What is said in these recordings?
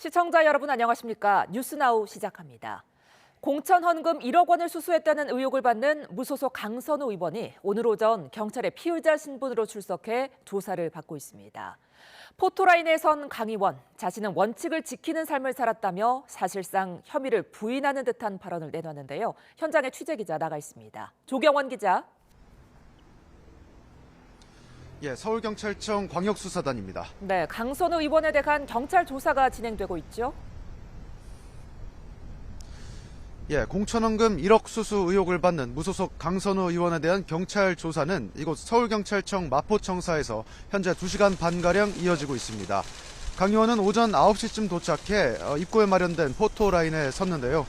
시청자 여러분 안녕하십니까? 뉴스나우 시작합니다. 공천 헌금 1억 원을 수수했다는 의혹을 받는 무소속 강선우 의원이 오늘 오전 경찰의 피의자 신분으로 출석해 조사를 받고 있습니다. 포토라인에 선 강 의원, 자신은 원칙을 지키는 삶을 살았다며 사실상 혐의를 부인하는 듯한 발언을 내놨는데요. 현장에 취재기자 나가 있습니다. 조경원 기자. 서울경찰청 광역수사단입니다. 네, 강선우 의원에 대한 경찰 조사가 진행되고 있죠. 공천헌금 1억 수수 의혹을 받는 무소속 강선우 의원에 대한 경찰 조사는 이곳 서울경찰청 마포청사에서 현재 2시간 반가량 이어지고 있습니다. 강 의원은 오전 9시쯤 도착해 입구에 마련된 포토라인에 섰는데요.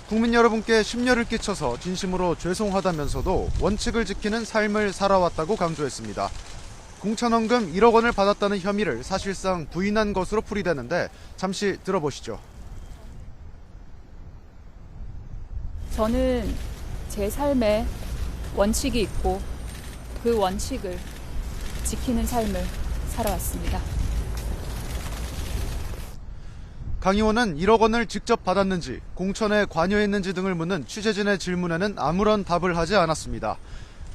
국민 여러분께 심려를 끼쳐서 진심으로 죄송하다면서도 원칙을 지키는 삶을 살아왔다고 강조했습니다. 공천헌금 1억 원을 받았다는 혐의를 사실상 부인한 것으로 풀이되는데 잠시 들어보시죠. 저는 제 삶에 원칙이 있고 그 원칙을 지키는 삶을 살아왔습니다. 강 의원은 1억 원을 직접 받았는지 공천에 관여했는지 등을 묻는 취재진의 질문에는 아무런 답을 하지 않았습니다.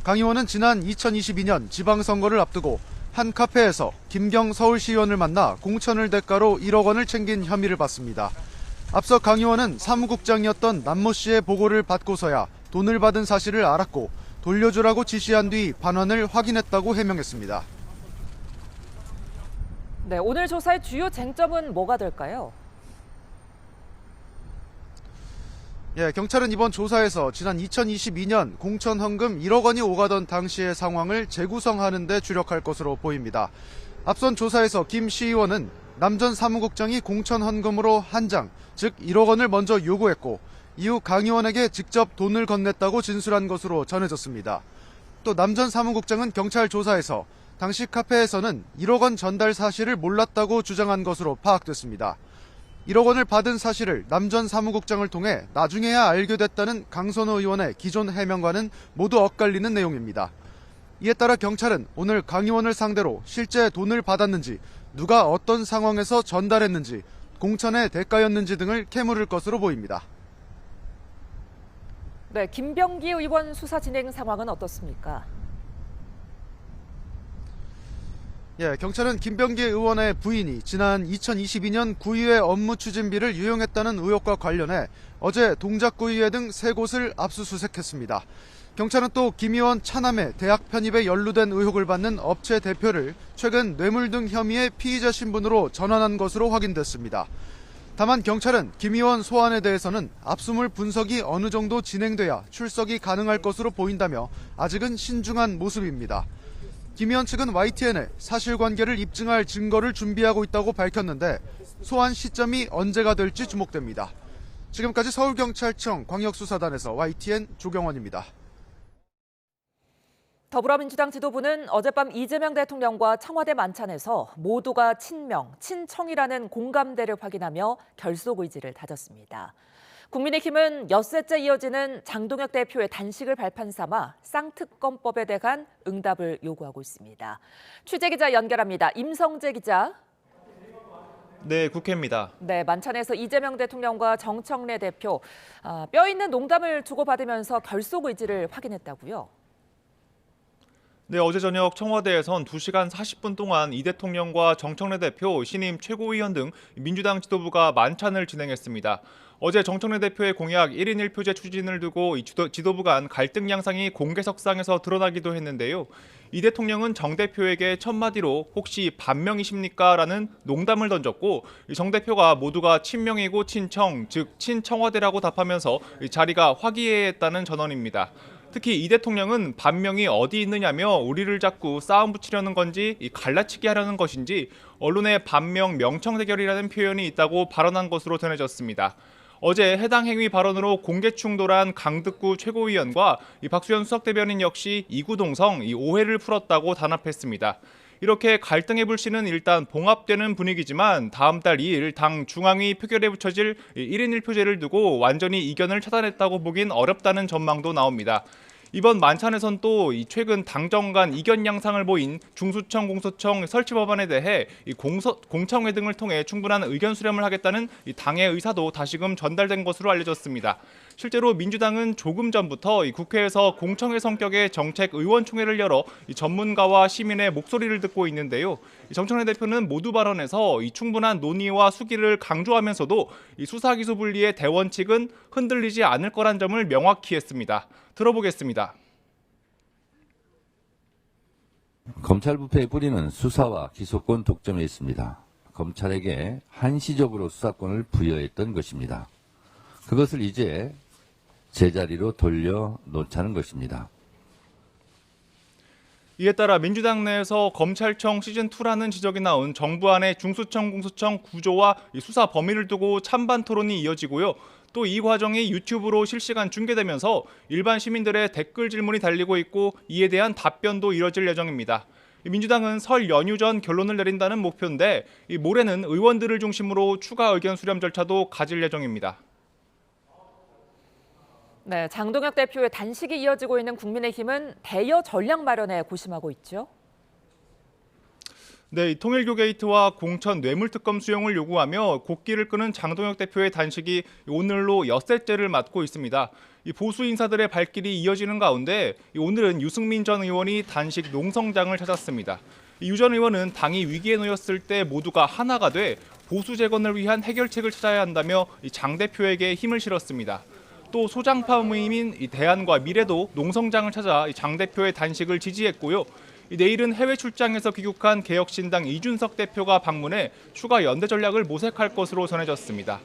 강 의원은 지난 2022년 지방선거를 앞두고 한 카페에서 김경 서울시의원을 만나 공천을 대가로 1억 원을 챙긴 혐의를 받습니다. 앞서 강 의원은 사무국장이었던 남모 씨의 보고를 받고서야 돈을 받은 사실을 알았고 돌려주라고 지시한 뒤 반환을 확인했다고 해명했습니다. 네, 오늘 조사의 주요 쟁점은 뭐가 될까요? 경찰은 이번 조사에서 지난 2022년 공천 헌금 1억 원이 오가던 당시의 상황을 재구성하는 데 주력할 것으로 보입니다. 앞선 조사에서 김 시의원은 남 전 사무국장이 공천 헌금으로 한 장, 즉 1억 원을 먼저 요구했고 이후 강 의원에게 직접 돈을 건넸다고 진술한 것으로 전해졌습니다. 또 남 전 사무국장은 경찰 조사에서 당시 카페에서는 1억 원 전달 사실을 몰랐다고 주장한 것으로 파악됐습니다. 1억 원을 받은 사실을 남 전 사무국장을 통해 나중에야 알게 됐다는 강선우 의원의 기존 해명과는 모두 엇갈리는 내용입니다. 이에 따라 경찰은 오늘 강 의원을 상대로 실제 돈을 받았는지, 누가 어떤 상황에서 전달했는지, 공천의 대가였는지 등을 캐물을 것으로 보입니다. 네, 김병기 의원 수사 진행 상황은 어떻습니까? 경찰은 김병기 의원의 부인이 지난 2022년 구의회 업무 추진비를 유용했다는 의혹과 관련해 어제 동작구의회 등 3곳을 압수수색했습니다. 경찰은 또 김 의원 차남의 대학 편입에 연루된 의혹을 받는 업체 대표를 최근 뇌물 등 혐의의 피의자 신분으로 전환한 것으로 확인됐습니다. 다만 경찰은 김 의원 소환에 대해서는 압수물 분석이 어느 정도 진행돼야 출석이 가능할 것으로 보인다며 아직은 신중한 모습입니다. 김 의원 측은 YTN에 사실관계를 입증할 증거를 준비하고 있다고 밝혔는데 소환 시점이 언제가 될지 주목됩니다. 지금까지 서울경찰청 광역수사단에서 YTN 조경원입니다. 더불어민주당 지도부는 어젯밤 이재명 대통령과 청와대 만찬에서 모두가 친명, 친청이라는 공감대를 확인하며 결속 의지를 다졌습니다. 국민의힘은 엿새째 이어지는 장동혁 대표의 단식을 발판 삼아 쌍특검법에 대한 응답을 요구하고 있습니다. 취재기자 연결합니다. 임성재 기자. 네, 국회입니다. 네, 만찬에서 이재명 대통령과 정청래 대표 뼈 있는 농담을 주고받으면서 결속 의지를 확인했다고요? 네, 어제 저녁 청와대에선 2시간 40분 동안 이 대통령과 정청래 대표, 신임 최고위원 등 민주당 지도부가 만찬을 진행했습니다. 어제 정청래 대표의 공약 1인 1표제 추진을 두고 지도부 간 갈등 양상이 공개석상에서 드러나기도 했는데요. 이 대통령은 정 대표에게 첫마디로 혹시 반명이십니까? 라는 농담을 던졌고 정 대표가 모두가 친명이고 친청, 즉 친청와대라고 답하면서 자리가 화기애애했다는 전언입니다. 특히 이 대통령은 반명이 어디 있느냐며 우리를 자꾸 싸움 붙이려는 건지 갈라치기 하려는 것인지 언론에 반명 명청 대결이라는 표현이 있다고 발언한 것으로 전해졌습니다. 어제 해당 행위 발언으로 공개 충돌한 강득구 최고위원과 박수현 수석대변인 역시 이구동성 오해를 풀었다고 단합했습니다. 이렇게 갈등의 불씨는 일단 봉합되는 분위기지만 다음 달 2일 당 중앙위 표결에 붙여질 1인 1표제를 두고 완전히 이견을 차단했다고 보긴 어렵다는 전망도 나옵니다. 이번 만찬에선 또 최근 당정 간 이견 양상을 보인 중수청, 공소청 설치 법안에 대해 공청회 등을 통해 충분한 의견 수렴을 하겠다는 당의 의사도 다시금 전달된 것으로 알려졌습니다. 실제로 민주당은 조금 전부터 국회에서 공청회 성격의 정책 의원총회를 열어 전문가와 시민의 목소리를 듣고 있는데요. 정청래 대표는 모두 발언에서 충분한 논의와 수기를 강조하면서도 수사기소 분리의 대원칙은 흔들리지 않을 거란 점을 명확히 했습니다. 들어보겠습니다. 검찰 부패의 뿌리는 수사와 기소권 독점에 있습니다. 검찰에게 한시적으로 수사권을 부여했던 것입니다. 그것을 이제 제자리로 돌려놓자는 것입니다. 이에 따라 민주당 내에서 검찰청 시즌2라는 지적이 나온 정부 안의 중수청, 공수청 구조와 수사 범위를 두고 찬반 토론이 이어지고요. 또 이 과정이 유튜브로 실시간 중계되면서 일반 시민들의 댓글 질문이 달리고 있고 이에 대한 답변도 이뤄질 예정입니다. 민주당은 설 연휴 전 결론을 내린다는 목표인데 모레는 의원들을 중심으로 추가 의견 수렴 절차도 가질 예정입니다. 네, 장동혁 대표의 단식이 이어지고 있는 국민의힘은 대여 전략 마련에 고심하고 있죠. 네, 통일교 게이트와 공천 뇌물특검 수용을 요구하며 곡기를 끄는 장동혁 대표의 단식이 오늘로 엿새째를 맞고 있습니다. 이 보수 인사들의 발길이 이어지는 가운데 오늘은 유승민 전 의원이 단식 농성장을 찾았습니다. 유 전 의원은 당이 위기에 놓였을 때 모두가 하나가 돼 보수 재건을 위한 해결책을 찾아야 한다며 장 대표에게 힘을 실었습니다. 또 소장파 모임인 대안과 미래도 농성장을 찾아 장 대표의 단식을 지지했고요. 내일은 해외 출장에서 귀국한 개혁신당 이준석 대표가 방문해 추가 연대 전략을 모색할 것으로 전해졌습니다.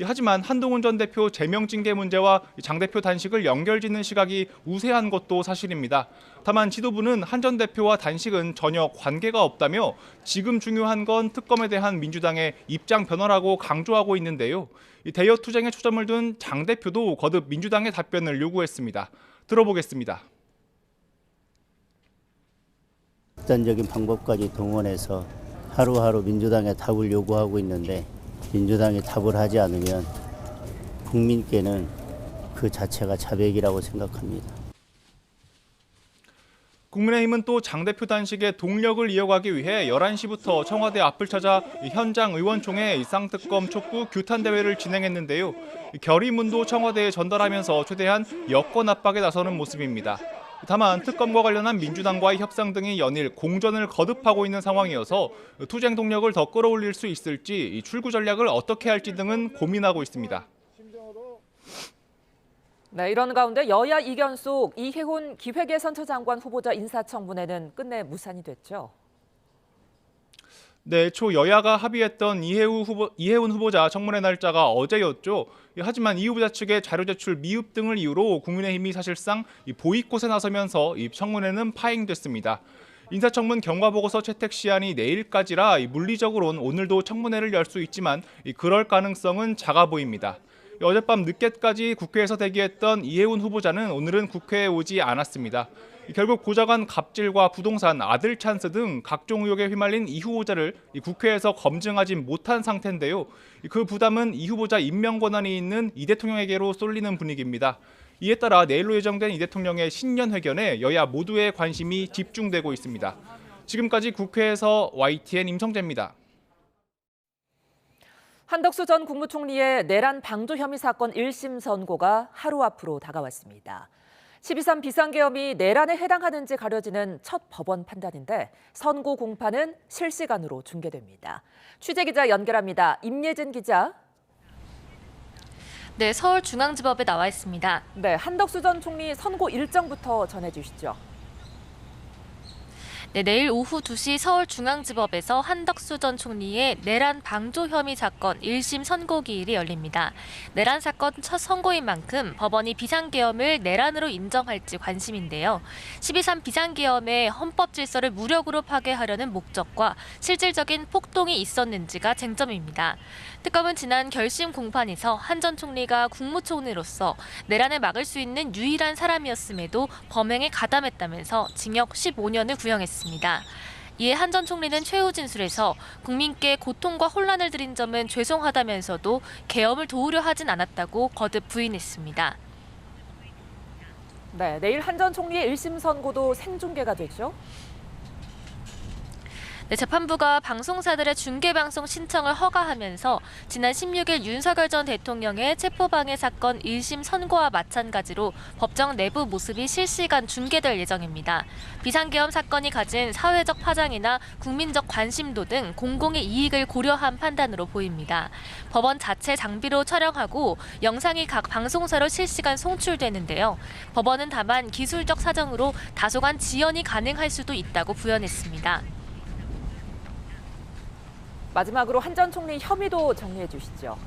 하지만 한동훈 전 대표 제명 징계 문제와 장 대표 단식을 연결짓는 시각이 우세한 것도 사실입니다. 다만 지도부는 한 전 대표와 단식은 전혀 관계가 없다며 지금 중요한 건 특검에 대한 민주당의 입장 변화라고 강조하고 있는데요. 대여 투쟁에 초점을 둔 장 대표도 거듭 민주당의 답변을 요구했습니다. 들어보겠습니다. 극단적인 방법까지 동원해서 하루하루 민주당에 답을 요구하고 있는데 민주당이 답을 하지 않으면 국민께는 그 자체가 자백이라고 생각합니다. 국민의힘은 또 장 대표 단식의 동력을 이어가기 위해 11시부터 청와대 앞을 찾아 현장 의원총회 쌍특검 촉구 규탄 대회를 진행했는데요. 결의문도 청와대에 전달하면서 최대한 여권 압박에 나서는 모습입니다. 다만 특검과 관련한 민주당과의 협상 등이 연일 공전을 거듭하고 있는 상황이어서 투쟁 동력을 더 끌어올릴 수 있을지 출구 전략을 어떻게 할지 등은 고민하고 있습니다. 네, 이런 가운데 여야 이견 속 이해훈 기획예산처장관 후보자 인사청문회는 끝내 무산이 됐죠. 네, 초 여야가 합의했던 이해훈 후보자 청문회 날짜가 어제였죠. 하지만 이 후보자 측의 자료 제출 미흡 등을 이유로 국민의힘이 사실상 보이콧에 나서면서 이 청문회는 파행됐습니다. 인사청문 경과보고서 채택 시한이 내일까지라 물리적으로는 오늘도 청문회를 열 수 있지만 그럴 가능성은 작아 보입니다. 어젯밤 늦게까지 국회에서 대기했던 이해훈 후보자는 오늘은 국회에 오지 않았습니다. 결국 보좌관 갑질과 부동산, 아들 찬스 등 각종 의혹에 휘말린 이 후보자를 국회에서 검증하지 못한 상태인데요. 그 부담은 이 후보자 임명 권한이 있는 이 대통령에게로 쏠리는 분위기입니다. 이에 따라 내일로 예정된 이 대통령의 신년 회견에 여야 모두의 관심이 집중되고 있습니다. 지금까지 국회에서 YTN 임성재입니다. 한덕수 전 국무총리의 내란 방조 혐의 사건 1심 선고가 하루 앞으로 다가왔습니다. 12.3 비상계엄이 내란에 해당하는지 가려지는 첫 법원 판단인데 선고 공판은 실시간으로 중계됩니다. 취재기자 연결합니다. 임예진 기자. 네, 서울중앙지법에 나와 있습니다. 네, 한덕수 전 총리 선고 일정부터 전해주시죠. 네, 내일 오후 2시 서울중앙지법에서 한덕수 전 총리의 내란 방조 혐의 사건 1심 선고 기일이 열립니다. 내란 사건 첫 선고인 만큼 법원이 비상계엄을 내란으로 인정할지 관심인데요. 12.3 비상계엄의 헌법 질서를 무력으로 파괴하려는 목적과 실질적인 폭동이 있었는지가 쟁점입니다. 특검은 지난 결심 공판에서 한 전 총리가 국무총리로서 내란을 막을 수 있는 유일한 사람이었음에도 범행에 가담했다면서 징역 15년을 구형했습니다. 이에 한 전 총리는 최후 진술에서 국민께 고통과 혼란을 드린 점은 죄송하다면서도 계엄을 도우려 하진 않았다고 거듭 부인했습니다. 네, 내일 한 전 총리의 1심 선고도 생중계가 되죠. 네, 재판부가 방송사들의 중계방송 신청을 허가하면서 지난 16일 윤석열 전 대통령의 체포방해 사건 1심 선고와 마찬가지로 법정 내부 모습이 실시간 중계될 예정입니다. 비상계엄 사건이 가진 사회적 파장이나 국민적 관심도 등 공공의 이익을 고려한 판단으로 보입니다. 법원 자체 장비로 촬영하고 영상이 각 방송사로 실시간 송출되는데요. 법원은 다만 기술적 사정으로 다소간 지연이 가능할 수도 있다고 부연했습니다. 마지막으로 한 전 총리 혐의도 정리해 주시죠.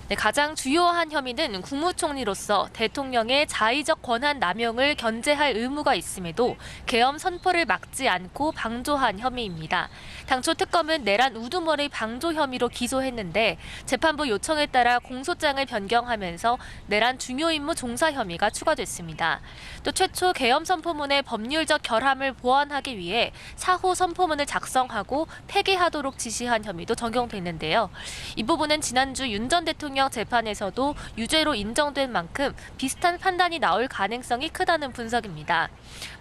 네, 가장 주요한 혐의는 국무총리로서 대통령의 자의적 권한 남용을 견제할 의무가 있음에도 계엄 선포를 막지 않고 방조한 혐의입니다. 당초 특검은 내란 우두머리 방조 혐의로 기소했는데 재판부 요청에 따라 공소장을 변경하면서 내란 중요 임무 종사 혐의가 추가됐습니다. 또 최초 계엄 선포문의 법률적 결함을 보완하기 위해 사후 선포문을 작성하고 폐기하도록 지시한 혐의도 적용됐는데요. 이 부분은 지난주 윤 전 대통령 재판에서도 유죄로 인정된 만큼 비슷한 판단이 나올 가능성이 크다는 분석입니다.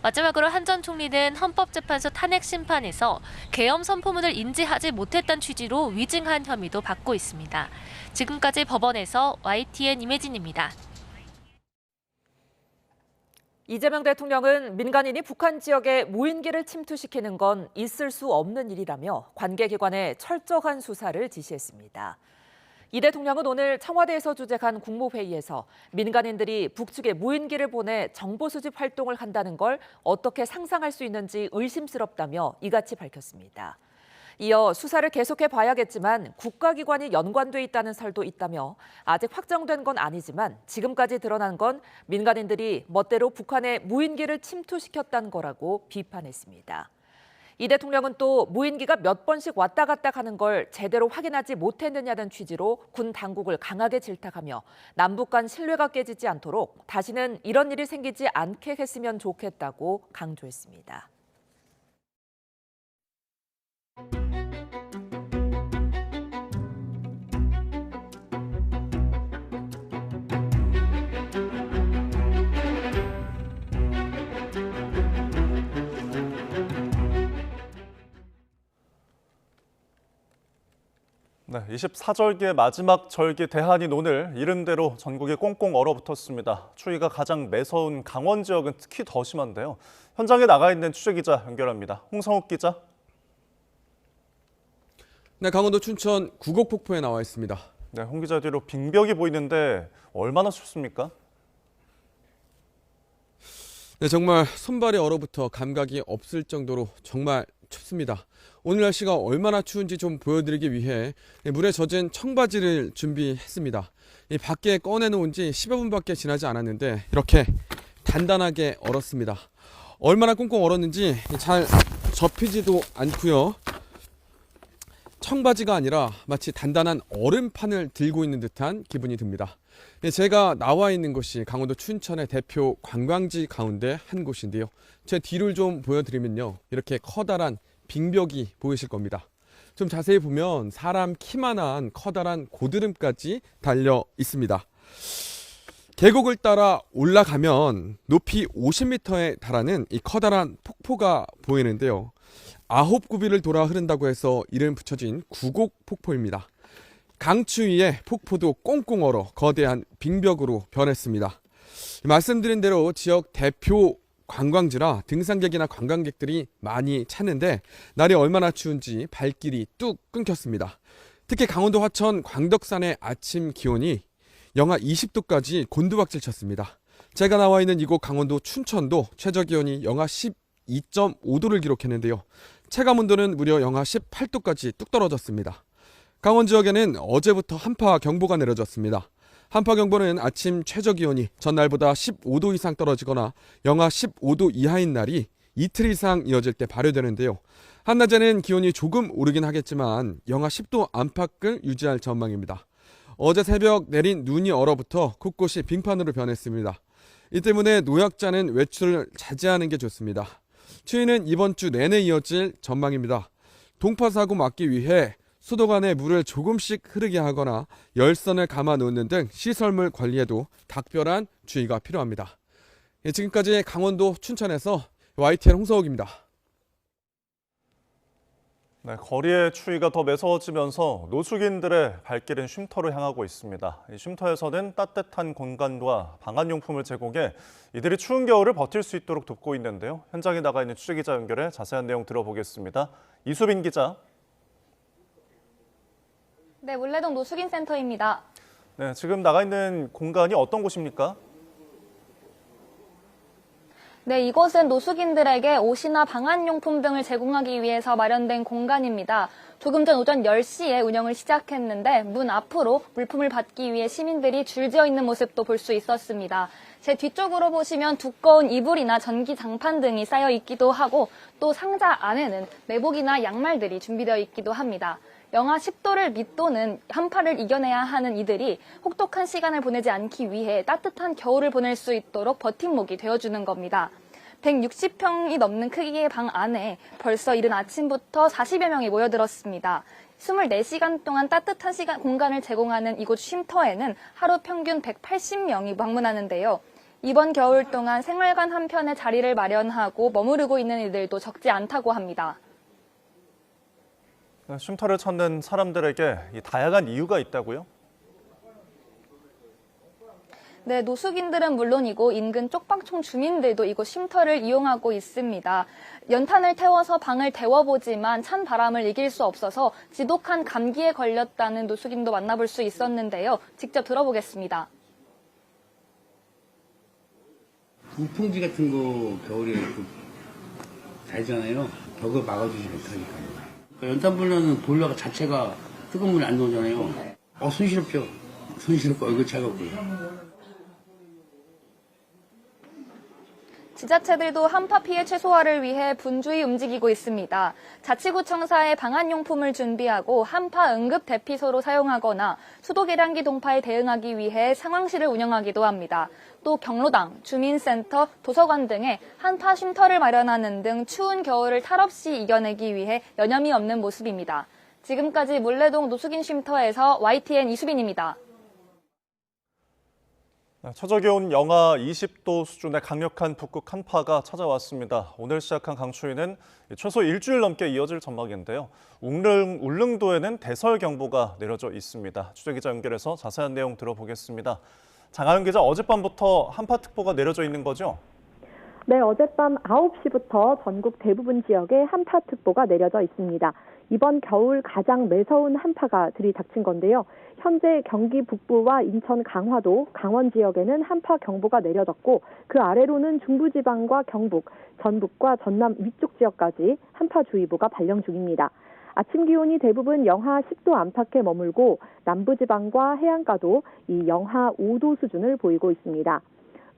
마지막으로 한 전 총리는 헌법재판소 탄핵 심판에서 계엄 선포문을 인지하지 못했다는 취지로 위증한 혐의도 받고 있습니다. 지금까지 법원에서 YTN 임혜진입니다. 이재명 대통령은 민간인이 북한 지역에 무인기를 침투시키는 건 있을 수 없는 일이라며 관계기관에 철저한 수사를 지시했습니다. 이 대통령은 오늘 청와대에서 주재한 국무회의에서 민간인들이 북측에 무인기를 보내 정보 수집 활동을 한다는 걸 어떻게 상상할 수 있는지 의심스럽다며 이같이 밝혔습니다. 이어 수사를 계속해 봐야겠지만 국가기관이 연관돼 있다는 설도 있다며 아직 확정된 건 아니지만 지금까지 드러난 건 민간인들이 멋대로 북한에 무인기를 침투시켰다는 거라고 비판했습니다. 이 대통령은 또 무인기가 몇 번씩 왔다 갔다 하는 걸 제대로 확인하지 못했느냐는 취지로 군 당국을 강하게 질타하며 남북 간 신뢰가 깨지지 않도록 다시는 이런 일이 생기지 않게 했으면 좋겠다고 강조했습니다. 네, 24절기의 마지막 절기 대한인 오늘 이른 대로 전국이 꽁꽁 얼어붙었습니다. 추위가 가장 매서운 강원 지역은 특히 더 심한데요. 현장에 나가 있는 취재기자 연결합니다. 홍성욱 기자. 네, 강원도 춘천 구곡폭포에 나와 있습니다. 네, 홍 기자 뒤로 빙벽이 보이는데 얼마나 춥습니까? 네, 정말 손발이 얼어붙어 감각이 없을 정도로 정말 춥습니다. 오늘 날씨가 얼마나 추운지 좀 보여드리기 위해 물에 젖은 청바지를 준비했습니다. 이 밖에 꺼내놓은 지 10여 분밖에 지나지 않았는데 이렇게 단단하게 얼었습니다. 얼마나 꽁꽁 얼었는지 잘 접히지도 않고요. 청바지가 아니라 마치 단단한 얼음판을 들고 있는 듯한 기분이 듭니다. 제가 나와 있는 곳이 강원도 춘천의 대표 관광지 가운데 한 곳인데요. 제 뒤를 좀 보여드리면요. 이렇게 커다란 빙벽이 보이실 겁니다. 좀 자세히 보면 사람 키만한 커다란 고드름까지 달려 있습니다. 계곡을 따라 올라가면 높이 50m에 달하는 이 커다란 폭포가 보이는데요. 9구비를 돌아 흐른다고 해서 이름 붙여진 구곡폭포입니다. 강추위에 폭포도 꽁꽁 얼어 거대한 빙벽으로 변했습니다. 말씀드린 대로 지역 대표 관광지라 등산객이나 관광객들이 많이 찾는데 날이 얼마나 추운지 발길이 뚝 끊겼습니다. 특히 강원도 화천 광덕산의 아침 기온이 영하 20도까지 곤두박질 쳤습니다. 제가 나와 있는 이곳 강원도 춘천도 최저기온이 영하 12.5도를 기록했는데요. 체감온도는 무려 영하 18도까지 뚝 떨어졌습니다. 강원 지역에는 어제부터 한파경보가 내려졌습니다. 한파경보는 아침 최저기온이 전날보다 15도 이상 떨어지거나 영하 15도 이하인 날이 이틀 이상 이어질 때 발효되는데요. 한낮에는 기온이 조금 오르긴 하겠지만 영하 10도 안팎을 유지할 전망입니다. 어제 새벽 내린 눈이 얼어붙어 곳곳이 빙판으로 변했습니다. 이 때문에 노약자는 외출을 자제하는 게 좋습니다. 추위는 이번 주 내내 이어질 전망입니다. 동파사고 막기 위해 수도관에 물을 조금씩 흐르게 하거나 열선을 감아 놓는 등 시설물 관리에도 각별한 주의가 필요합니다. 지금까지 강원도 춘천에서 YTN 홍서욱입니다. 네, 거리의 추위가 더 매서워지면서 노숙인들의 발길은 쉼터로 향하고 있습니다. 이 쉼터에서는 따뜻한 공간과 방한용품을 제공해 이들이 추운 겨울을 버틸 수 있도록 돕고 있는데요. 현장에 나가 있는 취재기자 연결해 자세한 내용 들어보겠습니다. 이수빈 기자. 네, 물레동 노숙인센터입니다. 네, 지금 나가 있는 공간이 어떤 곳입니까? 네, 이곳은 노숙인들에게 옷이나 방한용품 등을 제공하기 위해서 마련된 공간입니다. 조금 전 오전 10시에 운영을 시작했는데 문 앞으로 물품을 받기 위해 시민들이 줄지어 있는 모습도 볼 수 있었습니다. 제 뒤쪽으로 보시면 두꺼운 이불이나 전기 장판 등이 쌓여 있기도 하고 또 상자 안에는 내복이나 양말들이 준비되어 있기도 합니다. 영하 10도를 밑도는 한파를 이겨내야 하는 이들이 혹독한 시간을 보내지 않기 위해 따뜻한 겨울을 보낼 수 있도록 버팀목이 되어주는 겁니다. 160평이 넘는 크기의 방 안에 벌써 이른 아침부터 40여 명이 모여들었습니다. 24시간 동안 따뜻한 공간을 제공하는 이곳 쉼터에는 하루 평균 180명이 방문하는데요. 이번 겨울 동안 생활관 한편에 자리를 마련하고 머무르고 있는 이들도 적지 않다고 합니다. 쉼터를 찾는 사람들에게 다양한 이유가 있다고요? 네, 노숙인들은 물론이고 인근 쪽방촌 주민들도 이곳 쉼터를 이용하고 있습니다. 연탄을 태워서 방을 데워보지만 찬 바람을 이길 수 없어서 지독한 감기에 걸렸다는 노숙인도 만나볼 수 있었는데요. 직접 들어보겠습니다. 우풍지 같은 거 겨울에 달잖아요. 벽을 막아주지 못하니까요. 연탄불로는 보일러 자체가 뜨거운 물이 안 나오잖아요. 손시렵죠. 손시렵고 얼굴 차갑고요. 지자체들도 한파 피해 최소화를 위해 분주히 움직이고 있습니다. 자치구청사에 방한용품을 준비하고 한파 응급 대피소로 사용하거나 수도 계량기 동파에 대응하기 위해 상황실을 운영하기도 합니다. 또 경로당, 주민센터, 도서관 등에 한파 쉼터를 마련하는 등 추운 겨울을 탈없이 이겨내기 위해 여념이 없는 모습입니다. 지금까지 물레동 노숙인 쉼터에서 YTN 이수빈입니다. 최저 기온 영하 20도 수준의 강력한 북극 한파가 찾아왔습니다. 오늘 시작한 강추위는 최소 일주일 넘게 이어질 전망인데요. 울릉도에는 대설경보가 내려져 있습니다. 취재기자 연결해서 자세한 내용 들어보겠습니다. 장하윤 기자, 어젯밤부터 한파특보가 내려져 있는 거죠? 네, 어젯밤 9시부터 전국 대부분 지역에 한파특보가 내려져 있습니다. 이번 겨울 가장 매서운 한파가 들이닥친 건데요. 현재 경기 북부와 인천 강화도, 강원 지역에는 한파 경보가 내려졌고 그 아래로는 중부지방과 경북, 전북과 전남 위쪽 지역까지 한파주의보가 발령 중입니다. 아침 기온이 대부분 영하 10도 안팎에 머물고 남부지방과 해안가도 이 영하 5도 수준을 보이고 있습니다.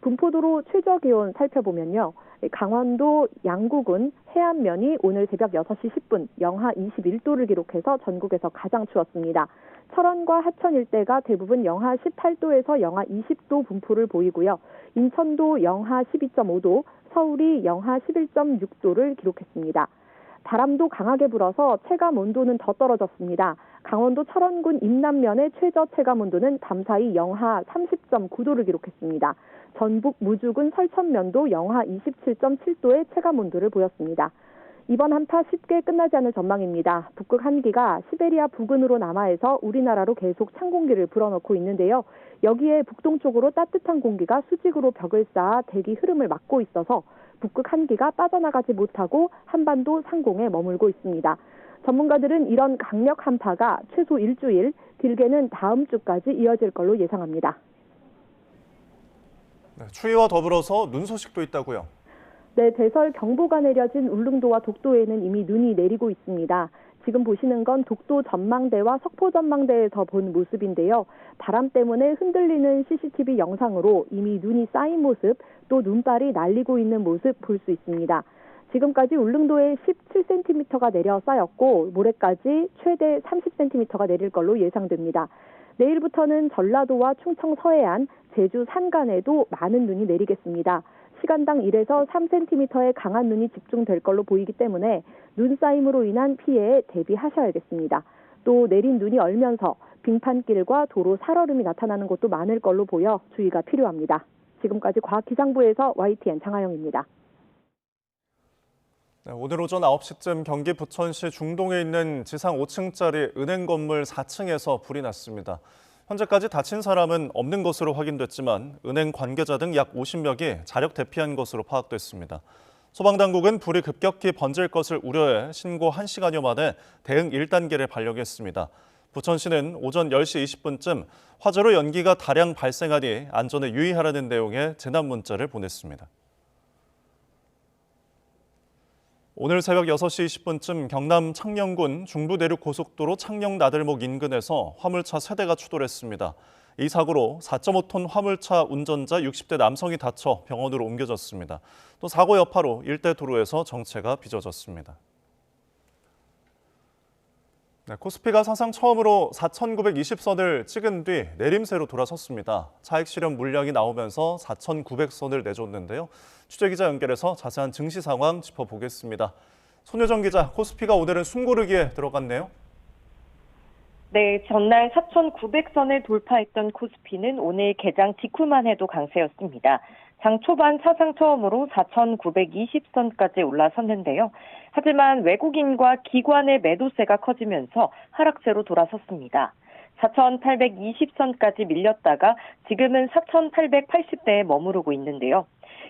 분포도로 최저 기온 살펴보면요. 강원도 양구군 해안면이 오늘 새벽 6시 10분 영하 21도를 기록해서 전국에서 가장 추웠습니다. 철원과 하천 일대가 대부분 영하 18도에서 영하 20도 분포를 보이고요. 인천도 영하 12.5도, 서울이 영하 11.6도를 기록했습니다. 바람도 강하게 불어서 체감 온도는 더 떨어졌습니다. 강원도 철원군 임남면의 최저 체감 온도는 밤사이 영하 30.9도를 기록했습니다. 전북 무주군 설천면도 영하 27.7도의 체감 온도를 보였습니다. 이번 한파 쉽게 끝나지 않을 전망입니다. 북극 한기가 시베리아 부근으로 남하해서 우리나라로 계속 찬 공기를 불어넣고 있는데요. 여기에 북동쪽으로 따뜻한 공기가 수직으로 벽을 쌓아 대기 흐름을 막고 있어서 북극 한기가 빠져나가지 못하고 한반도 상공에 머물고 있습니다. 전문가들은 이런 강력 한파가 최소 일주일, 길게는 다음 주까지 이어질 걸로 예상합니다. 네, 추위와 더불어서 눈 소식도 있다고요? 네, 대설 경보가 내려진 울릉도와 독도에는 이미 눈이 내리고 있습니다. 지금 보시는 건 독도 전망대와 석포 전망대에서 본 모습인데요. 바람 때문에 흔들리는 CCTV 영상으로 이미 눈이 쌓인 모습, 또 눈발이 날리고 있는 모습 볼 수 있습니다. 지금까지 울릉도에 17cm가 내려 쌓였고 모레까지 최대 30cm가 내릴 걸로 예상됩니다. 내일부터는 전라도와 충청 서해안, 제주 산간에도 많은 눈이 내리겠습니다. 시간당 1에서 3cm의 강한 눈이 집중될 걸로 보이기 때문에 눈 쌓임으로 인한 피해에 대비하셔야겠습니다. 또 내린 눈이 얼면서 빙판길과 도로 살얼음이 나타나는 곳도 많을 걸로 보여 주의가 필요합니다. 지금까지 과학기상부에서 YTN 장하영입니다. 네, 오늘 오전 9시쯤 경기 부천시 중동에 있는 지상 5층짜리 은행 건물 4층에서 불이 났습니다. 현재까지 다친 사람은 없는 것으로 확인됐지만 은행 관계자 등 약 50명이 자력 대피한 것으로 파악됐습니다. 소방당국은 불이 급격히 번질 것을 우려해 신고 1시간여 만에 대응 1단계를 발령했습니다. 부천시는 오전 10시 20분쯤 화재로 연기가 다량 발생하니 안전에 유의하라는 내용의 재난 문자를 보냈습니다. 오늘 새벽 6시 20분쯤 경남 창녕군 중부내륙고속도로 창녕나들목 인근에서 화물차 3대가 추돌했습니다. 이 사고로 4.5톤 화물차 운전자 60대 남성이 다쳐 병원으로 옮겨졌습니다. 또 사고 여파로 일대 도로에서 정체가 빚어졌습니다. 네, 코스피가 사상 처음으로 4,920선을 찍은 뒤 내림세로 돌아섰습니다. 차익 실현 물량이 나오면서 4,900선을 내줬는데요. 취재기자 연결해서 자세한 증시 상황 짚어보겠습니다. 손효정 기자, 코스피가 오늘은 숨고르기에 들어갔네요. 네, 전날 4,900선을 돌파했던 코스피는 오늘 개장 직후만 해도 강세였습니다. 장 초반 사상 처음으로 4,920선까지 올라섰는데요. 하지만 외국인과 기관의 매도세가 커지면서 하락세로 돌아섰습니다. 4,820선까지 밀렸다가 지금은 4,880대에 머무르고 있는데요.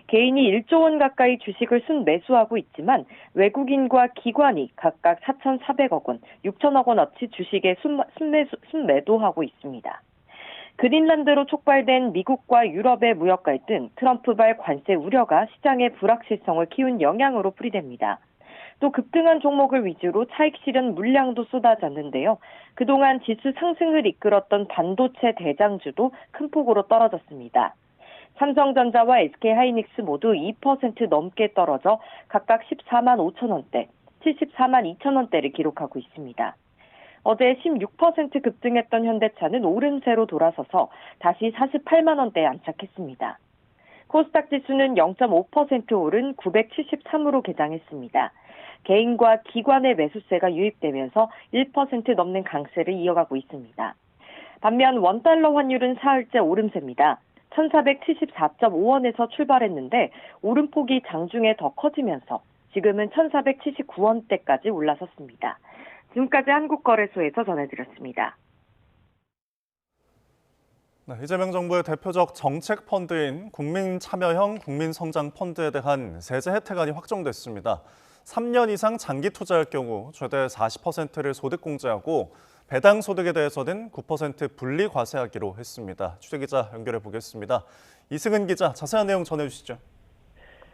개인이 1조 원 가까이 주식을 순매수하고 있지만 외국인과 기관이 각각 4,400억 원, 6천억 원어치 주식에 순매도하고 있습니다. 그린란드로 촉발된 미국과 유럽의 무역 갈등, 트럼프발 관세 우려가 시장의 불확실성을 키운 영향으로 풀이됩니다. 또 급등한 종목을 위주로 차익 실현 물량도 쏟아졌는데요. 그동안 지수 상승을 이끌었던 반도체 대장주도 큰 폭으로 떨어졌습니다. 삼성전자와 SK하이닉스 모두 2% 넘게 떨어져 각각 14만 5천 원대, 74만 2천 원대를 기록하고 있습니다. 어제 16% 급등했던 현대차는 오름세로 돌아서서 다시 48만 원대에 안착했습니다. 코스닥 지수는 0.5% 오른 973으로 개장했습니다. 개인과 기관의 매수세가 유입되면서 1% 넘는 강세를 이어가고 있습니다. 반면 원달러 환율은 사흘째 오름세입니다. 1,474.5원에서 출발했는데 오름폭이 장중에 더 커지면서 지금은 1,479원대까지 올라섰습니다. 지금까지 한국거래소에서 전해드렸습니다. 네, 이재명 정부의 대표적 정책 펀드인 국민참여형 국민성장펀드에 대한 세제 혜택안이 확정됐습니다. 3년 이상 장기 투자할 경우 최대 40%를 소득공제하고 배당 소득에 대해서는 9% 분리 과세하기로 했습니다. 취재기자 연결해 보겠습니다. 이승은 기자, 자세한 내용 전해주시죠.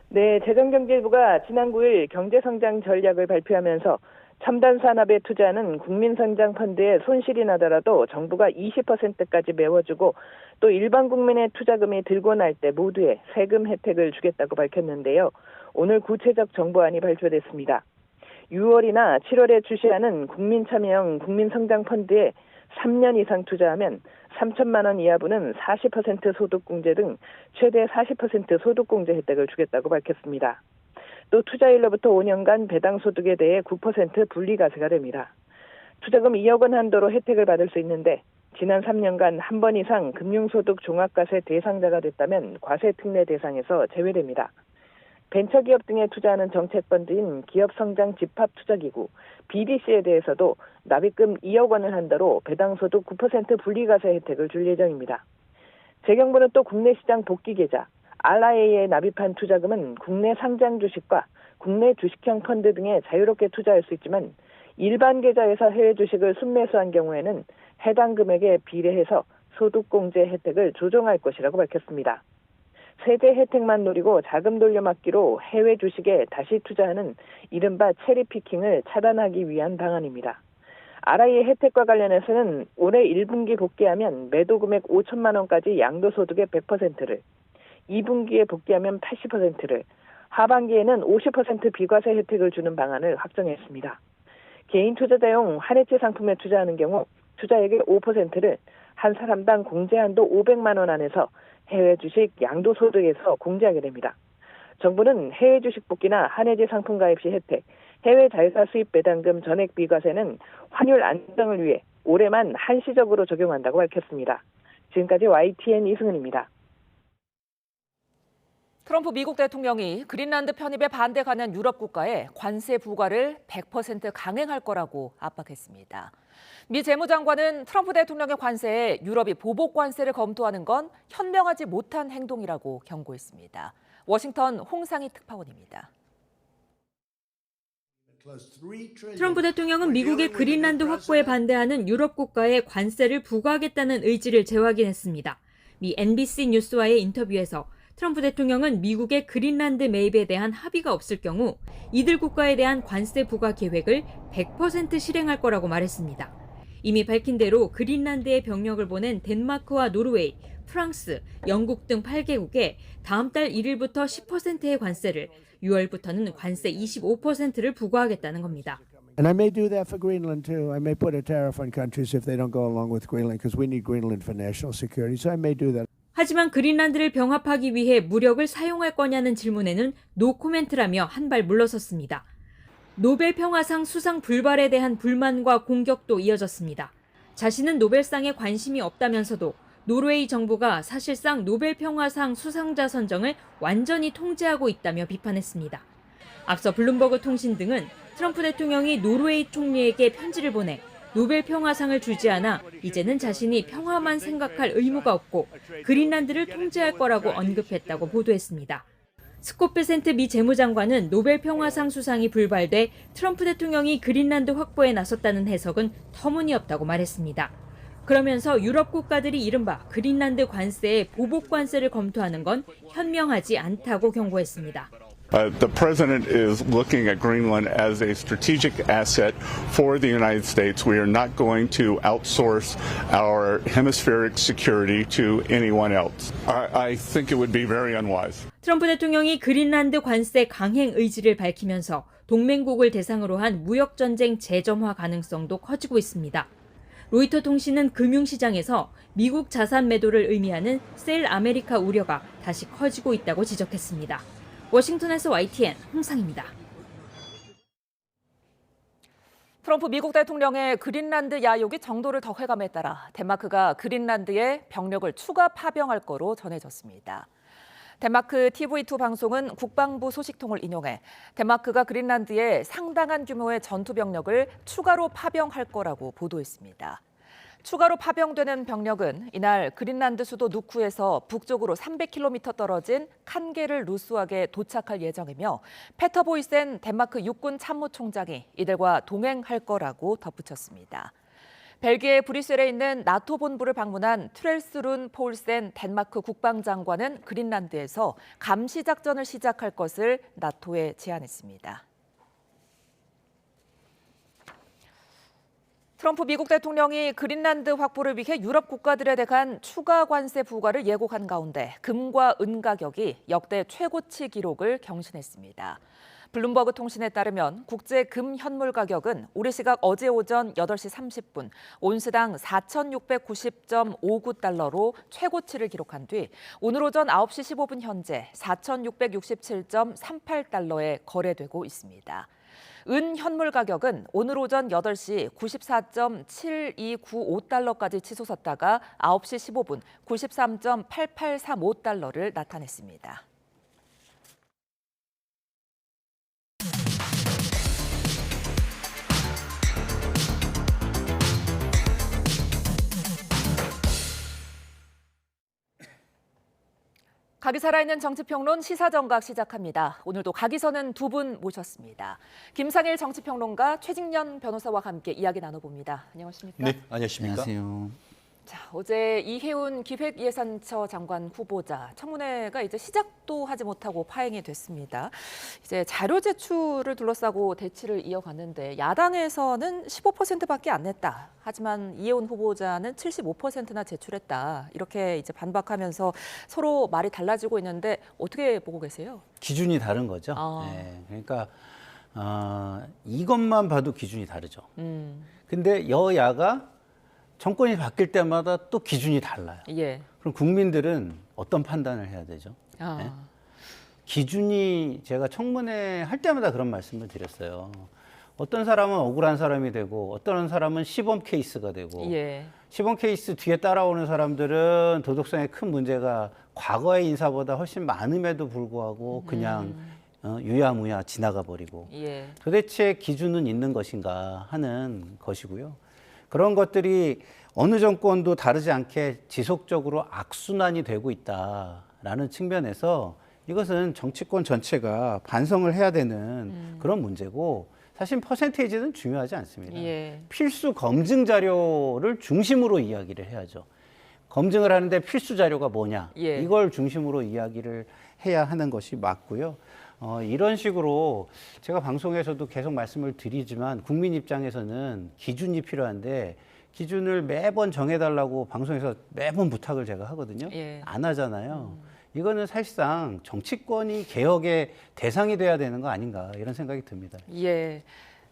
네, 재정경제부가 지난 9일 경제성장 전략을 발표하면서 첨단 산업에 투자하는 국민성장펀드에 손실이 나더라도 정부가 20%까지 메워주고 또 일반 국민의 투자금이 들고 날 때 모두에 세금 혜택을 주겠다고 밝혔는데요. 오늘 구체적 정보안이 발표됐습니다. 6월이나 7월에 출시하는 국민참여형 국민성장펀드에 3년 이상 투자하면 3천만 원 이하분은 40% 소득공제 등 최대 40% 소득공제 혜택을 주겠다고 밝혔습니다. 또 투자일로부터 5년간 배당 소득에 대해 9% 분리과세가 됩니다. 투자금 2억 원 한도로 혜택을 받을 수 있는데 지난 3년간 한 번 이상 금융소득 종합과세 대상자가 됐다면 과세 특례 대상에서 제외됩니다. 벤처기업 등에 투자하는 정책펀드인 기업성장집합투자기구 BDC에 대해서도 납입금 2억 원을 한도로 배당소득 9% 분리과세 혜택을 줄 예정입니다. 재경부는 또 국내 시장 복귀 계좌 RIA에 납입한 투자금은 국내 상장 주식과 국내 주식형 펀드 등에 자유롭게 투자할 수 있지만 일반 계좌에서 해외 주식을 순매수한 경우에는 해당 금액에 비례해서 소득공제 혜택을 조정할 것이라고 밝혔습니다. 세제 혜택만 노리고 자금 돌려막기로 해외 주식에 다시 투자하는 이른바 체리피킹을 차단하기 위한 방안입니다. RIA 혜택과 관련해서는 올해 1분기 복귀하면 매도 금액 5천만 원까지 양도소득의 100%를, 2분기에 복귀하면 80%를, 하반기에는 50% 비과세 혜택을 주는 방안을 확정했습니다. 개인 투자자용 한해체 상품에 투자하는 경우 투자액의 5%를 한 사람당 공제 한도 500만 원 안에서 해외 주식 양도소득에서 공제하게 됩니다. 정부는 해외 주식 복귀나 한해제 상품 가입 시 혜택, 해외 자회사 수입 배당금 전액 비과세는 환율 안정을 위해 올해만 한시적으로 적용한다고 밝혔습니다. 지금까지 YTN 이승은입니다. 트럼프 미국 대통령이 그린란드 편입에 반대 가는 유럽 국가에 관세 부과를 100% 강행할 거라고 압박했습니다. 미 재무장관은 트럼프 대통령의 관세에 유럽이 보복 관세를 검토하는 건 현명하지 못한 행동이라고 경고했습니다. 워싱턴 홍상희 특파원입니다. 트럼프 대통령은 미국의 그린란드 확보에 반대하는 유럽 국가에 관세를 부과하겠다는 의지를 재확인했습니다. 미 NBC 뉴스와의 인터뷰에서 트럼프 대통령은 미국의 그린란드 매입에 대한 합의가 없을 경우 이들 국가에 대한 관세 부과 계획을 100% 실행할 거라고 말했습니다. 이미 밝힌 대로 그린란드에 병력을 보낸 덴마크와 노르웨이, 프랑스, 영국 등 8개국에 다음 달 1일부터 10%의 관세를, 6월부터는 관세 25%를 부과하겠다는 겁니다. And I may do that for Greenland too. I may put a tariff on countries if they don't go along with Greenland because we need Greenland for national security. So I may do that. 하지만 그린란드를 병합하기 위해 무력을 사용할 거냐는 질문에는 노코멘트라며 한 발 물러섰습니다. 노벨 평화상 수상 불발에 대한 불만과 공격도 이어졌습니다. 자신은 노벨상에 관심이 없다면서도 노르웨이 정부가 사실상 노벨 평화상 수상자 선정을 완전히 통제하고 있다며 비판했습니다. 앞서 블룸버그 통신 등은 트럼프 대통령이 노르웨이 총리에게 편지를 보내 노벨 평화상을 주지 않아 이제는 자신이 평화만 생각할 의무가 없고 그린란드를 통제할 거라고 언급했다고 보도했습니다. 스콧 베센트 미 재무장관은 노벨 평화상 수상이 불발돼 트럼프 대통령이 그린란드 확보에 나섰다는 해석은 터무니없다고 말했습니다. 그러면서 유럽 국가들이 이른바 그린란드 관세에 보복 관세를 검토하는 건 현명하지 않다고 경고했습니다. The president is looking at Greenland as a strategic asset for the United States. We are not going to outsource our hemispheric security to anyone else. I think it would be very unwise. 트럼프 대통령이 그린란드 관세 강행 의지를 밝히면서 동맹국을 대상으로 한 무역전쟁 재점화 가능성도 커지고 있습니다. 로이터 통신은 금융시장에서 미국 자산 매도를 의미하는 셀 아메리카 우려가 다시 커지고 있다고 지적했습니다. 워싱턴에서 YTN 홍상입니다. 트럼프 미국 대통령의 그린란드 야욕이 정도를 더해감에 따라 덴마크가 그린란드에 병력을 추가 파병할 거로 전해졌습니다. 덴마크 TV2 방송은 국방부 소식통을 인용해 덴마크가 그린란드에 상당한 규모의 전투 병력을 추가로 파병할 거라고 보도했습니다. 추가로 파병되는 병력은 이날 그린란드 수도 누쿠에서 북쪽으로 300km 떨어진 칸게를 루스wak에 도착할 예정이며 페터 보이센 덴마크 육군 참모총장이 이들과 동행할 거라고 덧붙였습니다. 벨기에 브뤼셀에 있는 나토 본부를 방문한 트렐스룬 폴센 덴마크 국방장관은 그린란드에서 감시 작전을 시작할 것을 나토에 제안했습니다. 트럼프 미국 대통령이 그린란드 확보를 위해 유럽 국가들에 대한 추가 관세 부과를 예고한 가운데 금과 은 가격이 역대 최고치 기록을 경신했습니다. 블룸버그 통신에 따르면 국제 금 현물 가격은 우리 시각 어제 오전 8시 30분 온스당 4,690.59달러로 최고치를 기록한 뒤 오늘 오전 9시 15분 현재 4,667.38달러에 거래되고 있습니다. 은 현물 가격은 오늘 오전 8시 94.7295달러까지 치솟았다가 9시 15분 93.8835달러를 나타냈습니다. 각이 살아있는 정치평론 시사정각 시작합니다. 오늘도 각이 서는 두 분 모셨습니다. 김상일 정치평론가, 최직년 변호사와 함께 이야기 나눠봅니다. 안녕하십니까? 네, 안녕하십니까? 안녕하세요. 자, 어제 이해운 기획예산처 장관 후보자 청문회가 이제 시작도 하지 못하고 파행이 됐습니다. 이제 자료 제출을 둘러싸고 대치를 이어갔는데 야당에서는 15%밖에 안 냈다. 하지만 이해운 후보자는 75%나 제출했다. 이렇게 이제 반박하면서 서로 말이 달라지고 있는데 어떻게 보고 계세요? 기준이 다른 거죠. 네, 그러니까 이것만 봐도 기준이 다르죠. 근데 여야가 정권이 바뀔 때마다 또 기준이 달라요. 예. 그럼 국민들은 어떤 판단을 해야 되죠? 네? 기준이 제가 청문회 할 때마다 그런 말씀을 드렸어요. 어떤 사람은 억울한 사람이 되고 어떤 사람은 시범 케이스가 되고 예. 시범 케이스 뒤에 따라오는 사람들은 도덕성에 큰 문제가 과거의 인사보다 훨씬 많음에도 불구하고 그냥 유야무야 지나가 버리고 예. 도대체 기준은 있는 것인가 하는 것이고요. 그런 것들이 어느 정권도 다르지 않게 지속적으로 악순환이 되고 있다라는 측면에서 이것은 정치권 전체가 반성을 해야 되는 그런 문제고 사실 퍼센테이지는 중요하지 않습니다. 예. 필수 검증 자료를 중심으로 이야기를 해야죠. 검증을 하는데 필수 자료가 뭐냐 예. 이걸 중심으로 이야기를 해야 하는 것이 맞고요. 이런 식으로 제가 방송에서도 계속 말씀을 드리지만 국민 입장에서는 기준이 필요한데 기준을 매번 정해달라고 방송에서 매번 부탁을 제가 하거든요. 예. 안 하잖아요. 이거는 사실상 정치권이 개혁의 대상이 돼야 되는 거 아닌가 이런 생각이 듭니다. 예.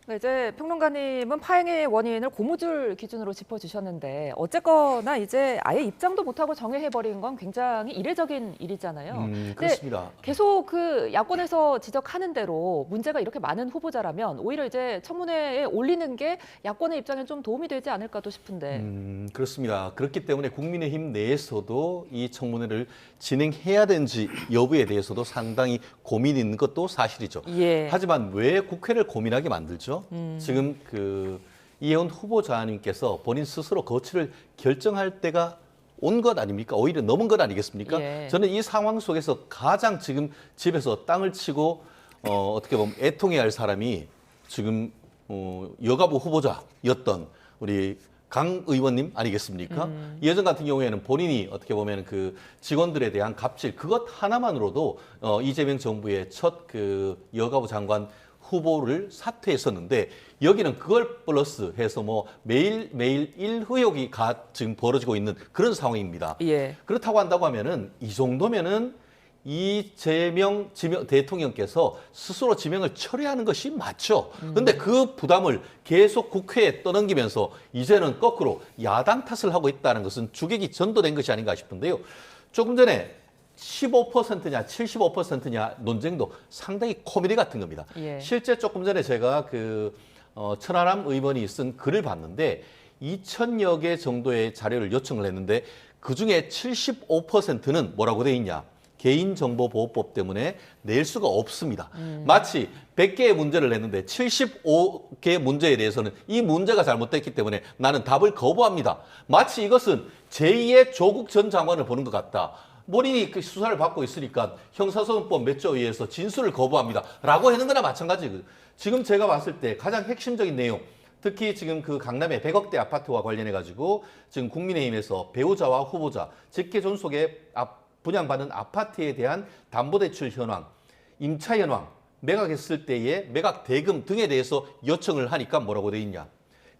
그러니까 이제 평론가님은 파행의 원인을 고무줄 기준으로 짚어주셨는데 어쨌거나 이제 아예 입장도 못하고 정해해버린 건 굉장히 이례적인 일이잖아요. 그렇습니다. 계속 그 야권에서 지적하는 대로 문제가 이렇게 많은 후보자라면 오히려 이제 청문회에 올리는 게 야권의 입장에 좀 도움이 되지 않을까도 싶은데. 그렇습니다. 그렇기 때문에 국민의힘 내에서도 이 청문회를 진행해야 되는지 여부에 대해서도 상당히 고민이 있는 것도 사실이죠. 예. 하지만 왜 국회를 고민하게 만들죠? 지금 그 이혜원 후보자님께서 본인 스스로 거취를 결정할 때가 온 것 아닙니까? 오히려 넘은 것 아니겠습니까? 예. 저는 이 상황 속에서 가장 지금 집에서 땅을 치고 어떻게 보면 애통해야 할 사람이 지금 여가부 후보자였던 우리 강 의원님 아니겠습니까? 예전 같은 경우에는 본인이 어떻게 보면 그 직원들에 대한 갑질 그것 하나만으로도 이재명 정부의 첫 그 여가부 장관 후보를 사퇴했었는데 여기는 그걸 플러스 해서 뭐 매일 일의혹이 지금 벌어지고 있는 그런 상황입니다. 예. 그렇다고 한다고 하면은 이 정도면은 이재명 대통령께서 스스로 지명을 철회하는 것이 맞죠. 그런데 그 부담을 계속 국회에 떠넘기면서 이제는 거꾸로 야당 탓을 하고 있다는 것은 주객이 전도된 것이 아닌가 싶은데요. 조금 전에 15%냐 75%냐 논쟁도 상당히 코미디 같은 겁니다. 예. 실제 조금 전에 제가 그 천하람 의원이 쓴 글을 봤는데 2,000여 개 정도의 자료를 요청을 했는데 그중에 75%는 뭐라고 돼 있냐. 개인정보보호법 때문에 낼 수가 없습니다. 마치 100개의 문제를 냈는데 75개 문제에 대해서는 이 문제가 잘못됐기 때문에 나는 답을 거부합니다. 마치 이것은 제2의 조국 전 장관을 보는 것 같다. 본인이 그 수사를 받고 있으니까 형사소송법 몇 조에 의해서 진술을 거부합니다. 라고 하는 거나 마찬가지거든요. 지금 제가 봤을 때 가장 핵심적인 내용, 특히 지금 그 강남의 100억대 아파트와 관련해가지고 지금 국민의힘에서 배우자와 후보자, 직계 존속에 분양받은 아파트에 대한 담보대출 현황, 임차 현황, 매각했을 때의 매각 대금 등에 대해서 요청을 하니까 뭐라고 돼 있냐.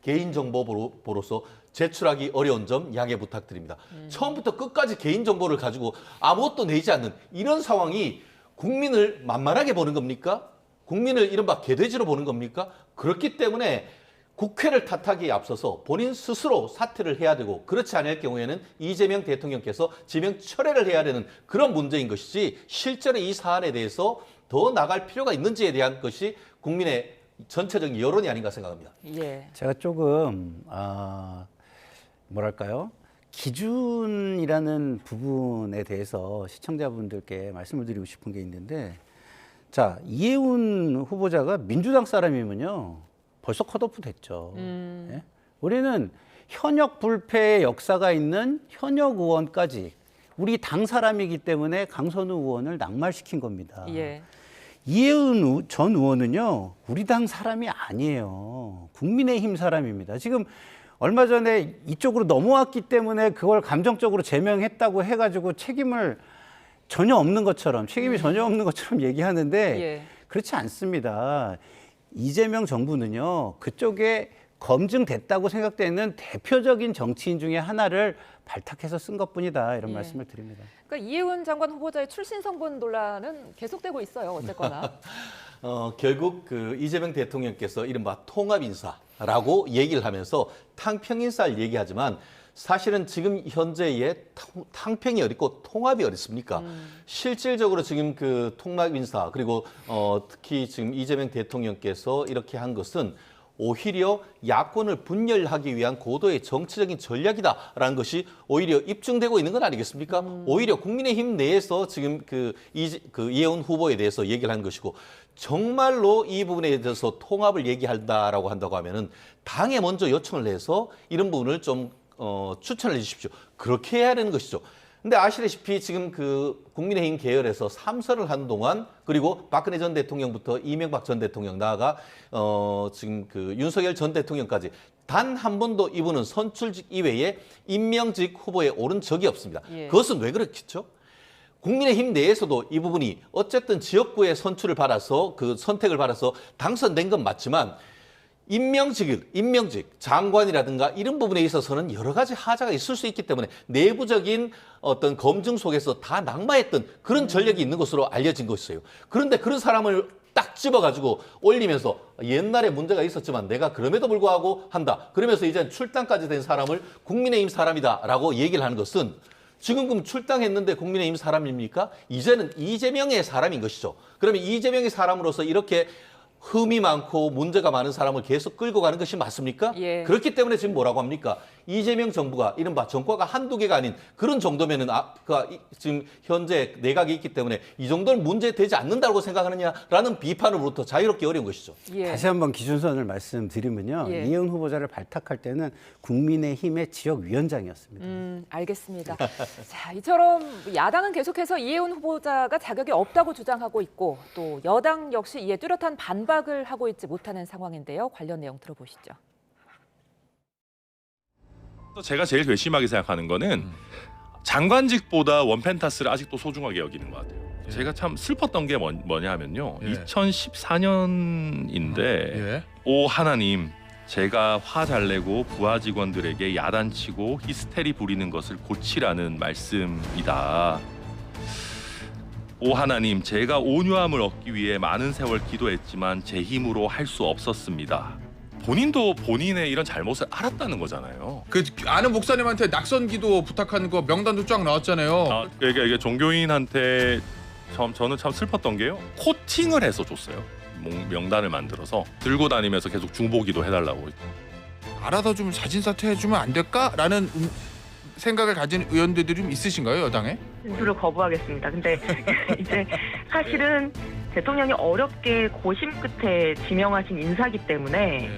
개인정보로서 제출하기 어려운 점 양해 부탁드립니다. 처음부터 끝까지 개인정보를 가지고 아무것도 내지 않는 이런 상황이 국민을 만만하게 보는 겁니까? 국민을 이른바 개돼지로 보는 겁니까? 그렇기 때문에 국회를 탓하기에 앞서서 본인 스스로 사퇴를 해야 되고 그렇지 않을 경우에는 이재명 대통령께서 지명 철회를 해야 되는 그런 문제인 것이지 실제로 이 사안에 대해서 더 나갈 필요가 있는지에 대한 것이 국민의 전체적인 여론이 아닌가 생각합니다. 예. 제가 조금 뭐랄까요? 기준이라는 부분에 대해서 시청자분들께 말씀을 드리고 싶은 게 있는데 자, 이혜훈 후보자가 민주당 사람이면요. 벌써 컷오프 됐죠. 예? 우리는 현역 불패의 역사가 있는 현역 의원까지 우리 당 사람이기 때문에 강선우 의원을 낙마시킨 겁니다. 예. 이혜훈 전 의원은요, 우리 당 사람이 아니에요. 국민의힘 사람입니다. 지금 얼마 전에 이쪽으로 넘어왔기 때문에 그걸 감정적으로 제명했다고 해가지고 책임이 전혀 없는 것처럼 얘기하는데 예. 그렇지 않습니다. 이재명 정부는요, 그쪽에 검증됐다고 생각되는 대표적인 정치인 중에 하나를 발탁해서 쓴 것뿐이다 이런 말씀을 드립니다. 그러니까 이혜훈 장관 후보자의 출신 성분 논란은 계속되고 있어요. 어쨌거나. 결국 그 이재명 대통령께서 이른바 통합인사라고 얘기를 하면서 탕평인사를 얘기하지만 사실은 지금 현재의 탕평이 어렵고 통합이 어렵습니까? 실질적으로 지금 그 통합 인사 그리고 특히 지금 이재명 대통령께서 이렇게 한 것은 오히려 야권을 분열하기 위한 고도의 정치적인 전략이다라는 것이 오히려 입증되고 있는 건 아니겠습니까? 오히려 국민의힘 내에서 지금 그 이혜원 후보에 대해서 얘기를 한 것이고 정말로 이 부분에 대해서 통합을 얘기한다라고 한다고 하면은 당에 먼저 요청을 해서 이런 부분을 좀 추천을 해 주십시오. 그렇게 해야 되는 것이죠. 근데 아시다시피 지금 그 국민의힘 계열에서 3선을 하는 동안 그리고 박근혜 전 대통령부터 이명박 전 대통령 나아가 지금 그 윤석열 전 대통령까지 단 한 번도 이분은 선출직 이외에 임명직 후보에 오른 적이 없습니다. 예. 그것은 왜 그렇겠죠? 국민의힘 내에서도 이 부분이 어쨌든 지역구의 선출을 받아서 그 선택을 받아서 당선된 건 맞지만 임명직, 장관이라든가 이런 부분에 있어서는 여러 가지 하자가 있을 수 있기 때문에 내부적인 어떤 검증 속에서 다 낙마했던 그런 전력이 있는 것으로 알려진 것이에요. 그런데 그런 사람을 딱 집어가지고 올리면서 옛날에 문제가 있었지만 내가 그럼에도 불구하고 한다. 그러면서 이제 출당까지 된 사람을 국민의힘 사람이다라고 얘기를 하는 것은 지금 출당했는데 국민의힘 사람입니까? 이제는 이재명의 사람인 것이죠. 그러면 이재명의 사람으로서 이렇게 흠이 많고 문제가 많은 사람을 계속 끌고 가는 것이 맞습니까? 예. 그렇기 때문에 지금 뭐라고 합니까? 이재명 정부가 이른바 정과가 한두 개가 아닌 그런 정도면은 지금 현재 내각이 있기 때문에 이 정도는 문제되지 않는다고 생각하느냐라는 비판으로부터 자유롭게 어려운 것이죠. 예. 다시 한번 기준선을 말씀드리면요. 예. 이혜원 후보자를 발탁할 때는 국민의힘의 지역위원장이었습니다. 알겠습니다. 자, 이처럼 야당은 계속해서 이혜원 후보자가 자격이 없다고 주장하고 있고 또 여당 역시 이에 뚜렷한 반박을 하고 있지 못하는 상황인데요. 관련 내용 들어보시죠. 제가 제일 괘씸하게 생각하는 거는 장관직보다 원펜타스를 아직도 소중하게 여기는 것 같아요. 제가 참 슬펐던 게 뭐냐 하면요. 2014년인데 오 하나님 제가 화 잘 내고 부하 직원들에게 야단치고 히스테리 부리는 것을 고치라는 말씀이다. 오 하나님 제가 온유함을 얻기 위해 많은 세월 기도했지만 제 힘으로 할 수 없었습니다. 본인도 본인의 이런 잘못을 알았다는 거잖아요. 그 아는 목사님한테 낙선기도 부탁하는 거 명단도 쫙 나왔잖아요. 이게 종교인한테 저는 참 슬펐던 게요. 코팅을 해서 줬어요. 명단을 만들어서 들고 다니면서 계속 중보기도 해달라고. 알아서 좀 자진사퇴 해주면 안 될까라는 생각을 가진 의원들이 좀 있으신가요, 여당에? 진술을 거부하겠습니다. 근데 이제 사실은 대통령이 어렵게 고심 끝에 지명하신 인사기 때문에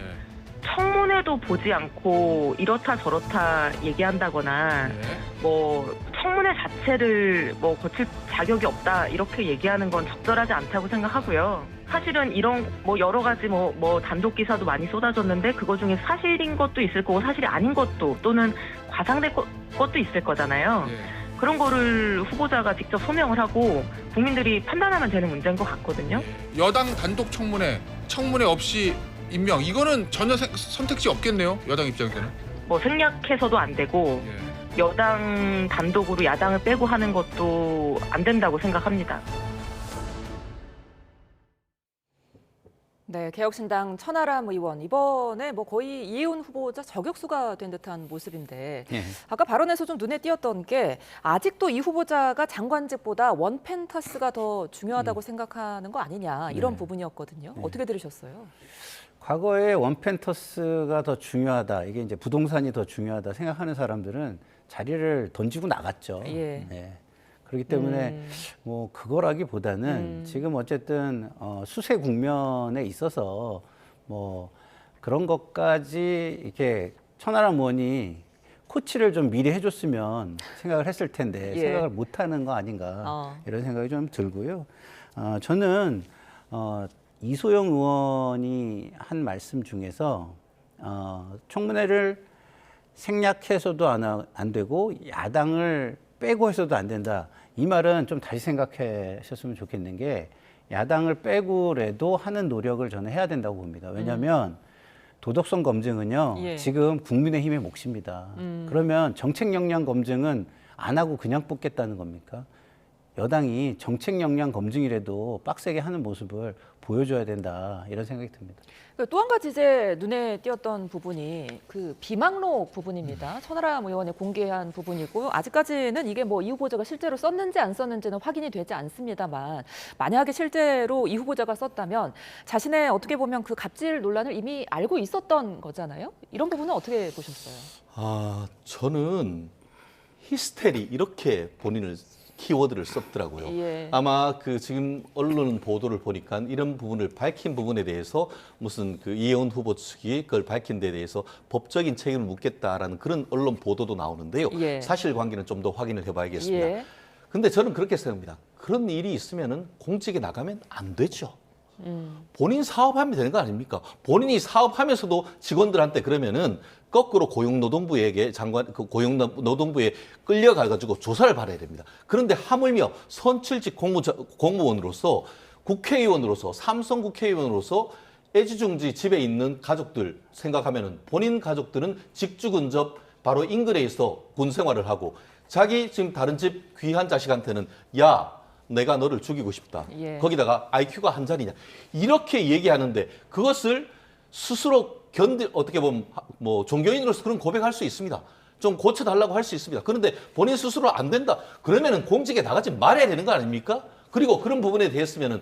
청문회도 보지 않고 이렇다 저렇다 얘기한다거나 뭐 청문회 자체를 뭐 거칠 자격이 없다 이렇게 얘기하는 건 적절하지 않다고 생각하고요. 사실은 이런 뭐 여러 가지 뭐 단독 기사도 많이 쏟아졌는데 그거 중에 사실인 것도 있을 거고 사실이 아닌 것도 또는 과장된 것도 있을 거잖아요. 그런 거를 후보자가 직접 소명을 하고 국민들이 판단하면 되는 문제인 것 같거든요. 여당 단독 청문회 없이 임명 이거는 전혀 선택지 없겠네요. 여당 입장에서는. 뭐 생략해서도 안 되고 여당 단독으로 야당을 빼고 하는 것도 안 된다고 생각합니다. 네, 개혁신당 천하람 의원 이번에 뭐 거의 이혜원 후보자 저격수가 된 듯한 모습인데 아까 발언에서 좀 눈에 띄었던 게 아직도 이 후보자가 장관직보다 원펜타스가 더 중요하다고 생각하는 거 아니냐 이런 부분이었거든요. 어떻게 들으셨어요? 과거에 원펜터스가 더 중요하다. 이게 이제 부동산이 더 중요하다 생각하는 사람들은 자리를 던지고 나갔죠. 네. 그렇기 때문에 뭐 그거라기보다는 지금 어쨌든 수세 국면에 있어서 뭐 그런 것까지 이렇게 천하람 의원이 코치를 좀 미리 해줬으면 생각을 했을 텐데 생각을 못하는 거 아닌가 이런 생각이 좀 들고요. 저는 이소영 의원이 한 말씀 중에서 청문회를 생략해서도 안 되고 야당을 빼고 해서도 안 된다. 이 말은 좀 다시 생각하셨으면 좋겠는 게 야당을 빼고라도 하는 노력을 저는 해야 된다고 봅니다. 왜냐하면 도덕성 검증은요. 지금 국민의힘의 몫입니다. 그러면 정책 역량 검증은 안 하고 그냥 뽑겠다는 겁니까? 여당이 정책 역량 검증이라도 빡세게 하는 모습을 보여줘야 된다 이런 생각이 듭니다. 또 한 가지 이제 눈에 띄었던 부분이 그 비망록 부분입니다. 천하람 의원이 공개한 부분이고요. 아직까지는 이게 뭐 이 후보자가 실제로 썼는지 안 썼는지는 확인이 되지 않습니다만 만약에 실제로 이 후보자가 썼다면 자신의 어떻게 보면 그 갑질 논란을 이미 알고 있었던 거잖아요. 이런 부분은 어떻게 보셨어요? 저는 히스테리 이렇게 본인을 키워드를 썼더라고요. 예. 아마 그 지금 언론 보도를 보니까 이런 부분을 밝힌 부분에 대해서 무슨 그 이혜원 후보 측이 그걸 밝힌 데 대해서 법적인 책임을 묻겠다라는 그런 언론 보도도 나오는데요. 예. 사실관계는 좀 더 확인을 해봐야겠습니다. 예. 근데 저는 그렇게 생각합니다. 그런 일이 있으면은 공직에 나가면 안 되죠. 본인 사업하면 되는 거 아닙니까? 본인이 사업하면서도 직원들한테 그러면은 거꾸로 고용노동부에게 고용노동부에 끌려가가지고 조사를 받아야 됩니다. 그런데 하물며 선출직 공무원으로서 국회의원으로서 삼성 국회의원으로서 애지중지 집에 있는 가족들 생각하면은 본인 가족들은 직주 근접 바로 인근에 있어 군 생활을 하고 자기 지금 다른 집 귀한 자식한테는 야 내가 너를 죽이고 싶다. 예. 거기다가 IQ가 한 잔이냐. 이렇게 얘기하는데 그것을 스스로 어떻게 보면 뭐 종교인으로서 그런 고백할 수 있습니다. 좀 고쳐달라고 할 수 있습니다. 그런데 본인 스스로 안 된다. 그러면은 공직에 나가지 말아야 되는 거 아닙니까? 그리고 그런 부분에 대해서면은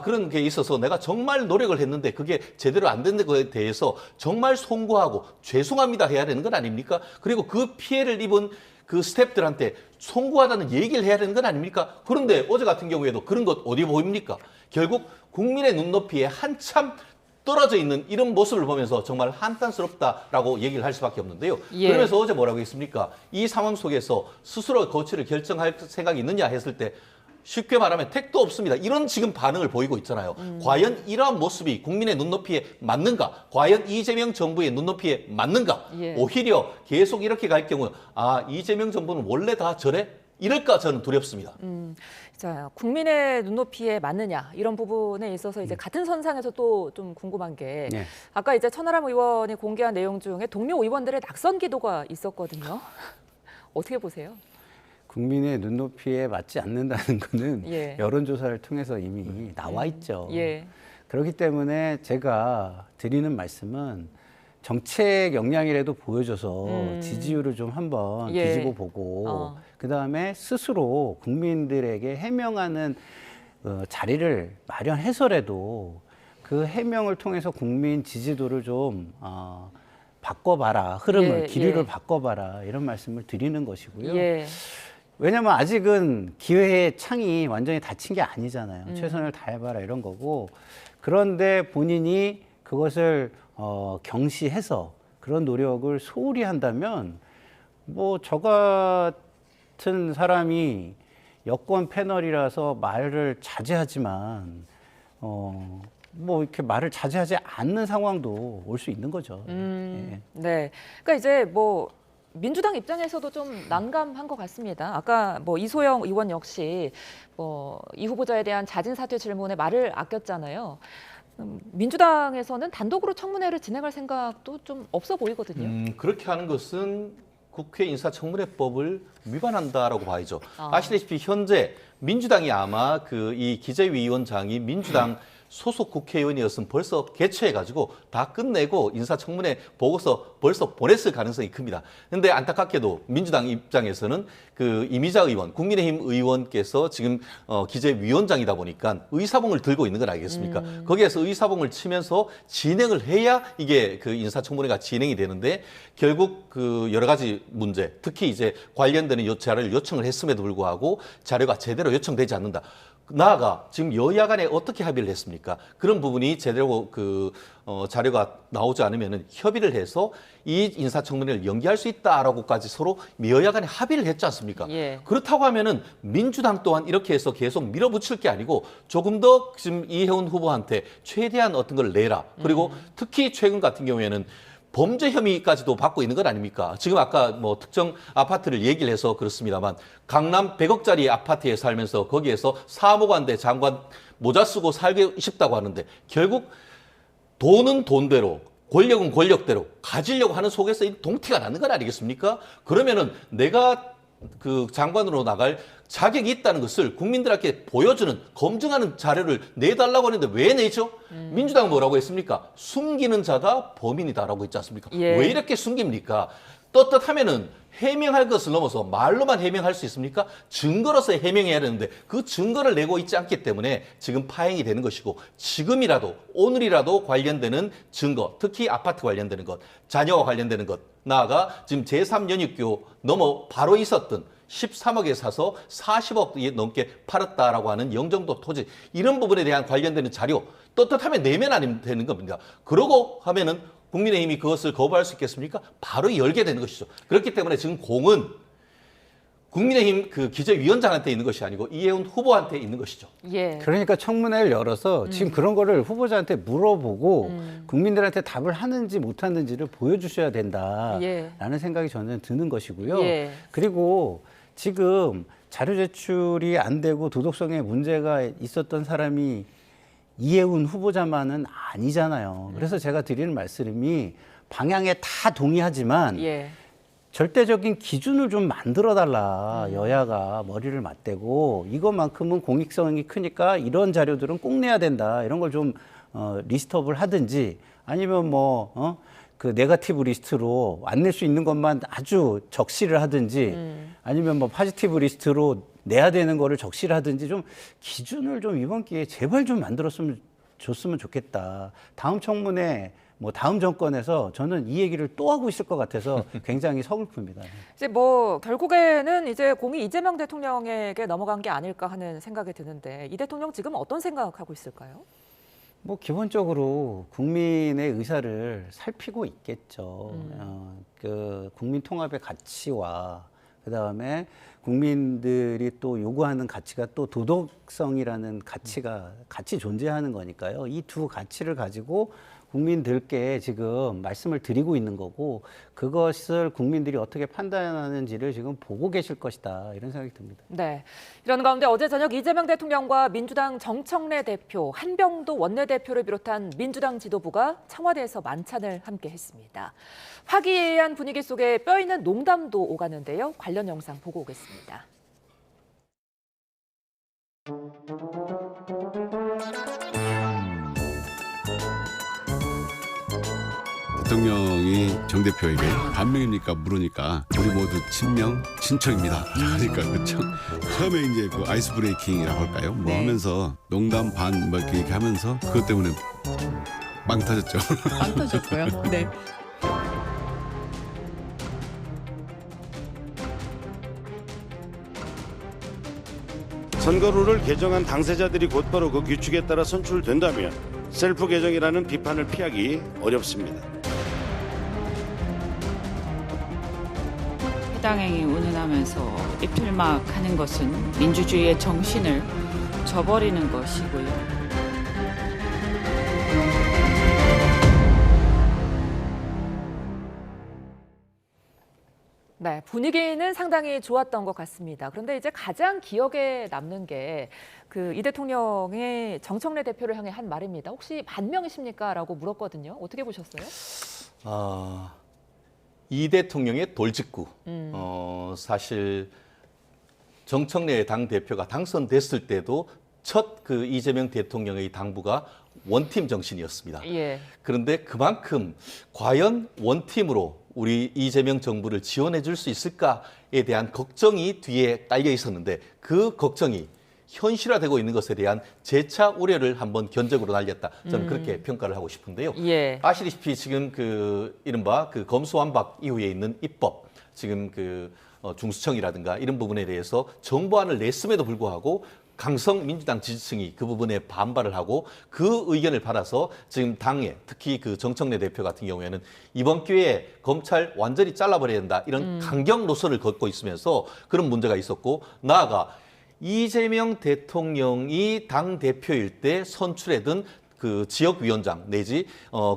그런 게 있어서 내가 정말 노력을 했는데 그게 제대로 안 된 것에 대해서 정말 송구하고 죄송합니다 해야 되는 건 아닙니까? 그리고 그 피해를 입은 그 스태프들한테 송구하다는 얘기를 해야 되는 건 아닙니까? 그런데 어제 같은 경우에도 그런 것 어디 보입니까? 결국 국민의 눈높이에 한참 떨어져 있는 이런 모습을 보면서 정말 한탄스럽다라고 얘기를 할 수밖에 없는데요. 예. 그러면서 어제 뭐라고 했습니까? 이 상황 속에서 스스로 거취를 결정할 생각이 있느냐 했을 때 쉽게 말하면 택도 없습니다. 이런 지금 반응을 보이고 있잖아요. 과연 이러한 모습이 국민의 눈높이에 맞는가? 과연 이재명 정부의 눈높이에 맞는가? 예. 오히려 계속 이렇게 갈 경우 이재명 정부는 원래 다 저래? 이럴까 저는 두렵습니다. 자, 국민의 눈높이에 맞느냐 이런 부분에 있어서 이제 같은 선상에서 또 좀 궁금한 게 네. 아까 이제 천하람 의원이 공개한 내용 중에 동료 의원들의 낙선 기도가 있었거든요. 어떻게 보세요? 국민의 눈높이에 맞지 않는다는 거는 예. 여론조사를 통해서 이미 나와 있죠. 예. 그렇기 때문에 제가 드리는 말씀은 정책 역량이라도 보여줘서 지지율을 좀 한번 예. 뒤집어 보고 그다음에 스스로 국민들에게 해명하는 자리를 마련해서라도 그 해명을 통해서 국민 지지도를 좀 바꿔봐라. 흐름을, 예, 기류를 예. 바꿔봐라. 이런 말씀을 드리는 것이고요. 예. 왜냐면 아직은 기회의 창이 완전히 닫힌 게 아니잖아요. 최선을 다해봐라 이런 거고. 그런데 본인이 그것을 경시해서 그런 노력을 소홀히 한다면 뭐 저 같은 사람이 여권 패널이라서 말을 자제하지만 뭐 이렇게 말을 자제하지 않는 상황도 올 수 있는 거죠. 예. 네. 그러니까 이제 뭐 민주당 입장에서도 좀 난감한 것 같습니다. 아까 뭐 이소영 의원 역시 뭐 이 후보자에 대한 자진 사퇴 질문에 말을 아꼈잖아요. 민주당에서는 단독으로 청문회를 진행할 생각도 좀 없어 보이거든요. 그렇게 하는 것은 국회 인사청문회법을 위반한다라고 봐야죠. 아시다시피 현재 민주당이 아마 이 기재위원장이 민주당 소속 국회의원이었으면 벌써 개최해가지고 다 끝내고 인사청문회 보고서 벌써 보냈을 가능성이 큽니다. 그런데 안타깝게도 민주당 입장에서는 그 이미자 의원, 국민의힘 의원께서 지금 기재위원장이다 보니까 의사봉을 들고 있는 건 알겠습니까? 거기에서 의사봉을 치면서 진행을 해야 이게 그 인사청문회가 진행이 되는데 결국 그 여러 가지 문제, 특히 이제 관련되는 자료를 요청을 했음에도 불구하고 자료가 제대로 요청되지 않는다. 나아가 지금 여야 간에 어떻게 합의를 했습니까? 그런 부분이 제대로 자료가 나오지 않으면 협의를 해서 이 인사청문회를 연기할 수 있다라고까지 서로 여야 간에 합의를 했지 않습니까? 예. 그렇다고 하면은 민주당 또한 이렇게 해서 계속 밀어붙일 게 아니고 조금 더 지금 이혜원 후보한테 최대한 어떤 걸 내라. 그리고 특히 최근 같은 경우에는 범죄 혐의까지도 받고 있는 것 아닙니까? 지금 아까 뭐 특정 아파트를 얘기를 해서 그렇습니다만 강남 100억짜리 아파트에 살면서 거기에서 사무관대 장관 모자 쓰고 살고 싶다고 하는데 결국 돈은 돈대로 권력은 권력대로 가지려고 하는 속에서 이 동티가 나는 건 아니겠습니까? 그러면은 내가 그 장관으로 나갈 자격이 있다는 것을 국민들에게 보여주는 검증하는 자료를 내달라고 하는데 왜 내죠? 민주당은 뭐라고 했습니까? 숨기는 자가 범인이다라고 했지 않습니까? 예. 왜 이렇게 숨깁니까? 떳떳하면은 해명할 것을 넘어서 말로만 해명할 수 있습니까? 증거로서 해명해야 되는데 그 증거를 내고 있지 않기 때문에 지금 파행이 되는 것이고, 지금이라도 오늘이라도 관련되는 증거, 특히 아파트 관련되는 것, 자녀와 관련되는 것, 나아가 지금 제3연육교 넘어 바로 있었던 13억에 사서 40억 넘게 팔았다라고 하는 영종도 토지, 이런 부분에 대한 관련되는 자료 떳떳하면 내면 안 되는 겁니다. 그러고 하면은 국민의힘이 그것을 거부할 수 있겠습니까? 바로 열게 되는 것이죠. 그렇기 때문에 지금 공은 국민의힘 그 기재위원장한테 있는 것이 아니고 이해운 후보한테 있는 것이죠. 예. 그러니까 청문회를 열어서 지금 그런 거를 후보자한테 물어보고 국민들한테 답을 하는지 못하는지를 보여주셔야 된다라는 생각이 저는 드는 것이고요. 예. 그리고 지금 자료 제출이 안 되고 도덕성에 문제가 있었던 사람이 이해운 후보자만은 아니잖아요. 그래서 제가 드리는 말씀이 방향에 다 동의하지만 예. 절대적인 기준을 좀 만들어달라. 여야가 머리를 맞대고 이것만큼은 공익성이 크니까 이런 자료들은 꼭 내야 된다. 이런 걸 좀 리스트업을 하든지, 아니면 그 네거티브 리스트로 안 낼 수 있는 것만 아주 적시를 하든지, 아니면 포지티브 리스트로 내야 되는 거를 적시를 하든지, 좀 기준을 좀 이번 기회에 제발 좀 줬으면 좋겠다. 다음 청문회 다음 정권에서 저는 이 얘기를 또 하고 있을 것 같아서 굉장히 서글픕니다. 이제 결국에는 이제 공이 이재명 대통령에게 넘어간 게 아닐까 하는 생각이 드는데, 이 대통령 지금 어떤 생각하고 있을까요? 기본적으로 국민의 의사를 살피고 있겠죠. 그 국민 통합의 가치와 그다음에 국민들이 또 요구하는 가치가 또 도덕성이라는 가치가 같이 존재하는 거니까요. 이 두 가치를 가지고 국민들께 지금 말씀을 드리고 있는 거고, 그것을 국민들이 어떻게 판단하는지를 지금 보고 계실 것이다, 이런 생각이 듭니다. 네. 이런 가운데 어제 저녁 이재명 대통령과 민주당 정청래 대표, 한병도 원내대표를 비롯한 민주당 지도부가 청와대에서 만찬을 함께 했습니다. 화기애애한 분위기 속에 뼈 있는 농담도 오가는데요. 관련 영상 보고 오겠습니다. 대통령이 정 대표에게 반명입니까 물으니까 우리 모두 친명 친척입니다. 그러니까 처음에 이제 그 아이스 브레이킹이라고 할까요? 하면서 농담 반 이렇게 하면서 그것 때문에 빵 터졌죠. 빵 터졌고요. 네. 선거룰을 개정한 당사자들이 곧바로 그 규칙에 따라 선출된다면 셀프 개정이라는 비판을 피하기 어렵습니다. 해당행위 운운하면서 입틀막 하는 것은 민주주의의 정신을 저버리는 것이고요. 네, 분위기는 상당히 좋았던 것 같습니다. 그런데 이제 가장 기억에 남는 게 이 대통령의 정청래 대표를 향해 한 말입니다. 혹시 반명이십니까? 라고 물었거든요. 어떻게 보셨어요? 이 대통령의 돌직구. 사실 정청래 당대표가 당선됐을 때도 첫 그 이재명 대통령의 당부가 원팀 정신이었습니다. 예. 그런데 그만큼 과연 원팀으로 우리 이재명 정부를 지원해 줄 수 있을까에 대한 걱정이 뒤에 딸려 있었는데, 그 걱정이 현실화되고 있는 것에 대한 재차 우려를 한번 견적으로 날렸다. 저는 그렇게 평가를 하고 싶은데요. 예. 아시다시피 지금 이른바 검수완박 이후에 있는 입법, 지금 중수청이라든가 이런 부분에 대해서 정부안을 냈음에도 불구하고 강성 민주당 지지층이 그 부분에 반발을 하고, 그 의견을 받아서 지금 당에, 특히 정청래 대표 같은 경우에는 이번 기회에 검찰 완전히 잘라버려야 된다, 이런 강경 노선을 걷고 있으면서 그런 문제가 있었고, 나아가 이재명 대통령이 당 대표일 때 선출했던 그 지역위원장 내지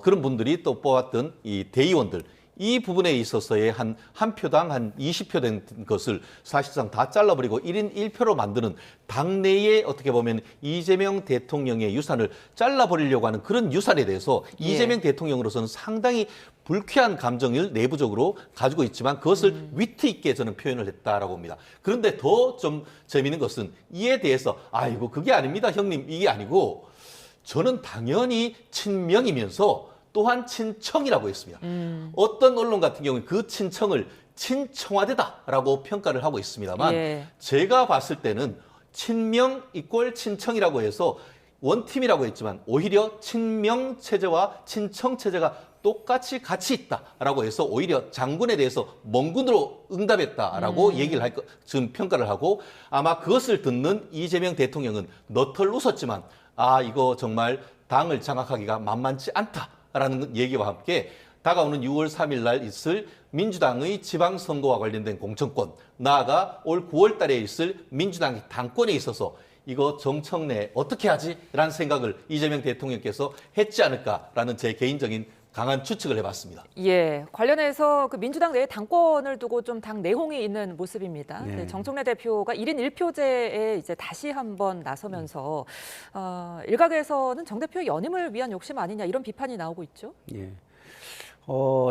그런 분들이 또 뽑았던 이 대의원들, 이 부분에 있어서의 한 표당 한 20표 된 것을 사실상 다 잘라버리고 1인 1표로 만드는 당내에 어떻게 보면 이재명 대통령의 유산을 잘라버리려고 하는 그런 유산에 대해서 이재명 대통령으로서는 상당히 불쾌한 감정을 내부적으로 가지고 있지만 그것을 위트 있게 저는 표현을 했다라고 봅니다. 그런데 더 좀 재미있는 것은 이에 대해서 아이고 그게 아닙니다 형님 이게 아니고 저는 당연히 친명이면서 또한 친청이라고 했습니다. 어떤 언론 같은 경우는 그 친청을 친청와대다라고 평가를 하고 있습니다만 제가 봤을 때는 친명 이꼴 친청이라고 해서 원팀이라고 했지만 오히려 친명 체제와 친청 체제가 똑같이 같이 있다라고 해서 오히려 장군에 대해서 멍군으로 응답했다라고 얘기를 지금 평가를 하고 아마 그것을 듣는 이재명 대통령은 너털 웃었지만 아 이거 정말 당을 장악하기가 만만치 않다라는 얘기와 함께 다가오는 6월 3일 날 있을 민주당의 지방선거와 관련된 공천권 나아가 올 9월 달에 있을 민주당의 당권에 있어서 이거 정청래 어떻게 하지? 라는 생각을 이재명 대통령께서 했지 않을까라는 제 개인적인 강한 추측을 해봤습니다. 예, 관련해서 그 민주당 내 당권을 두고 좀 당 내홍이 있는 모습입니다. 네. 정청래 대표가 1인 1표제에 이제 다시 한번 나서면서 일각에서는 정 대표의 연임을 위한 욕심 아니냐 이런 비판이 나오고 있죠. 예.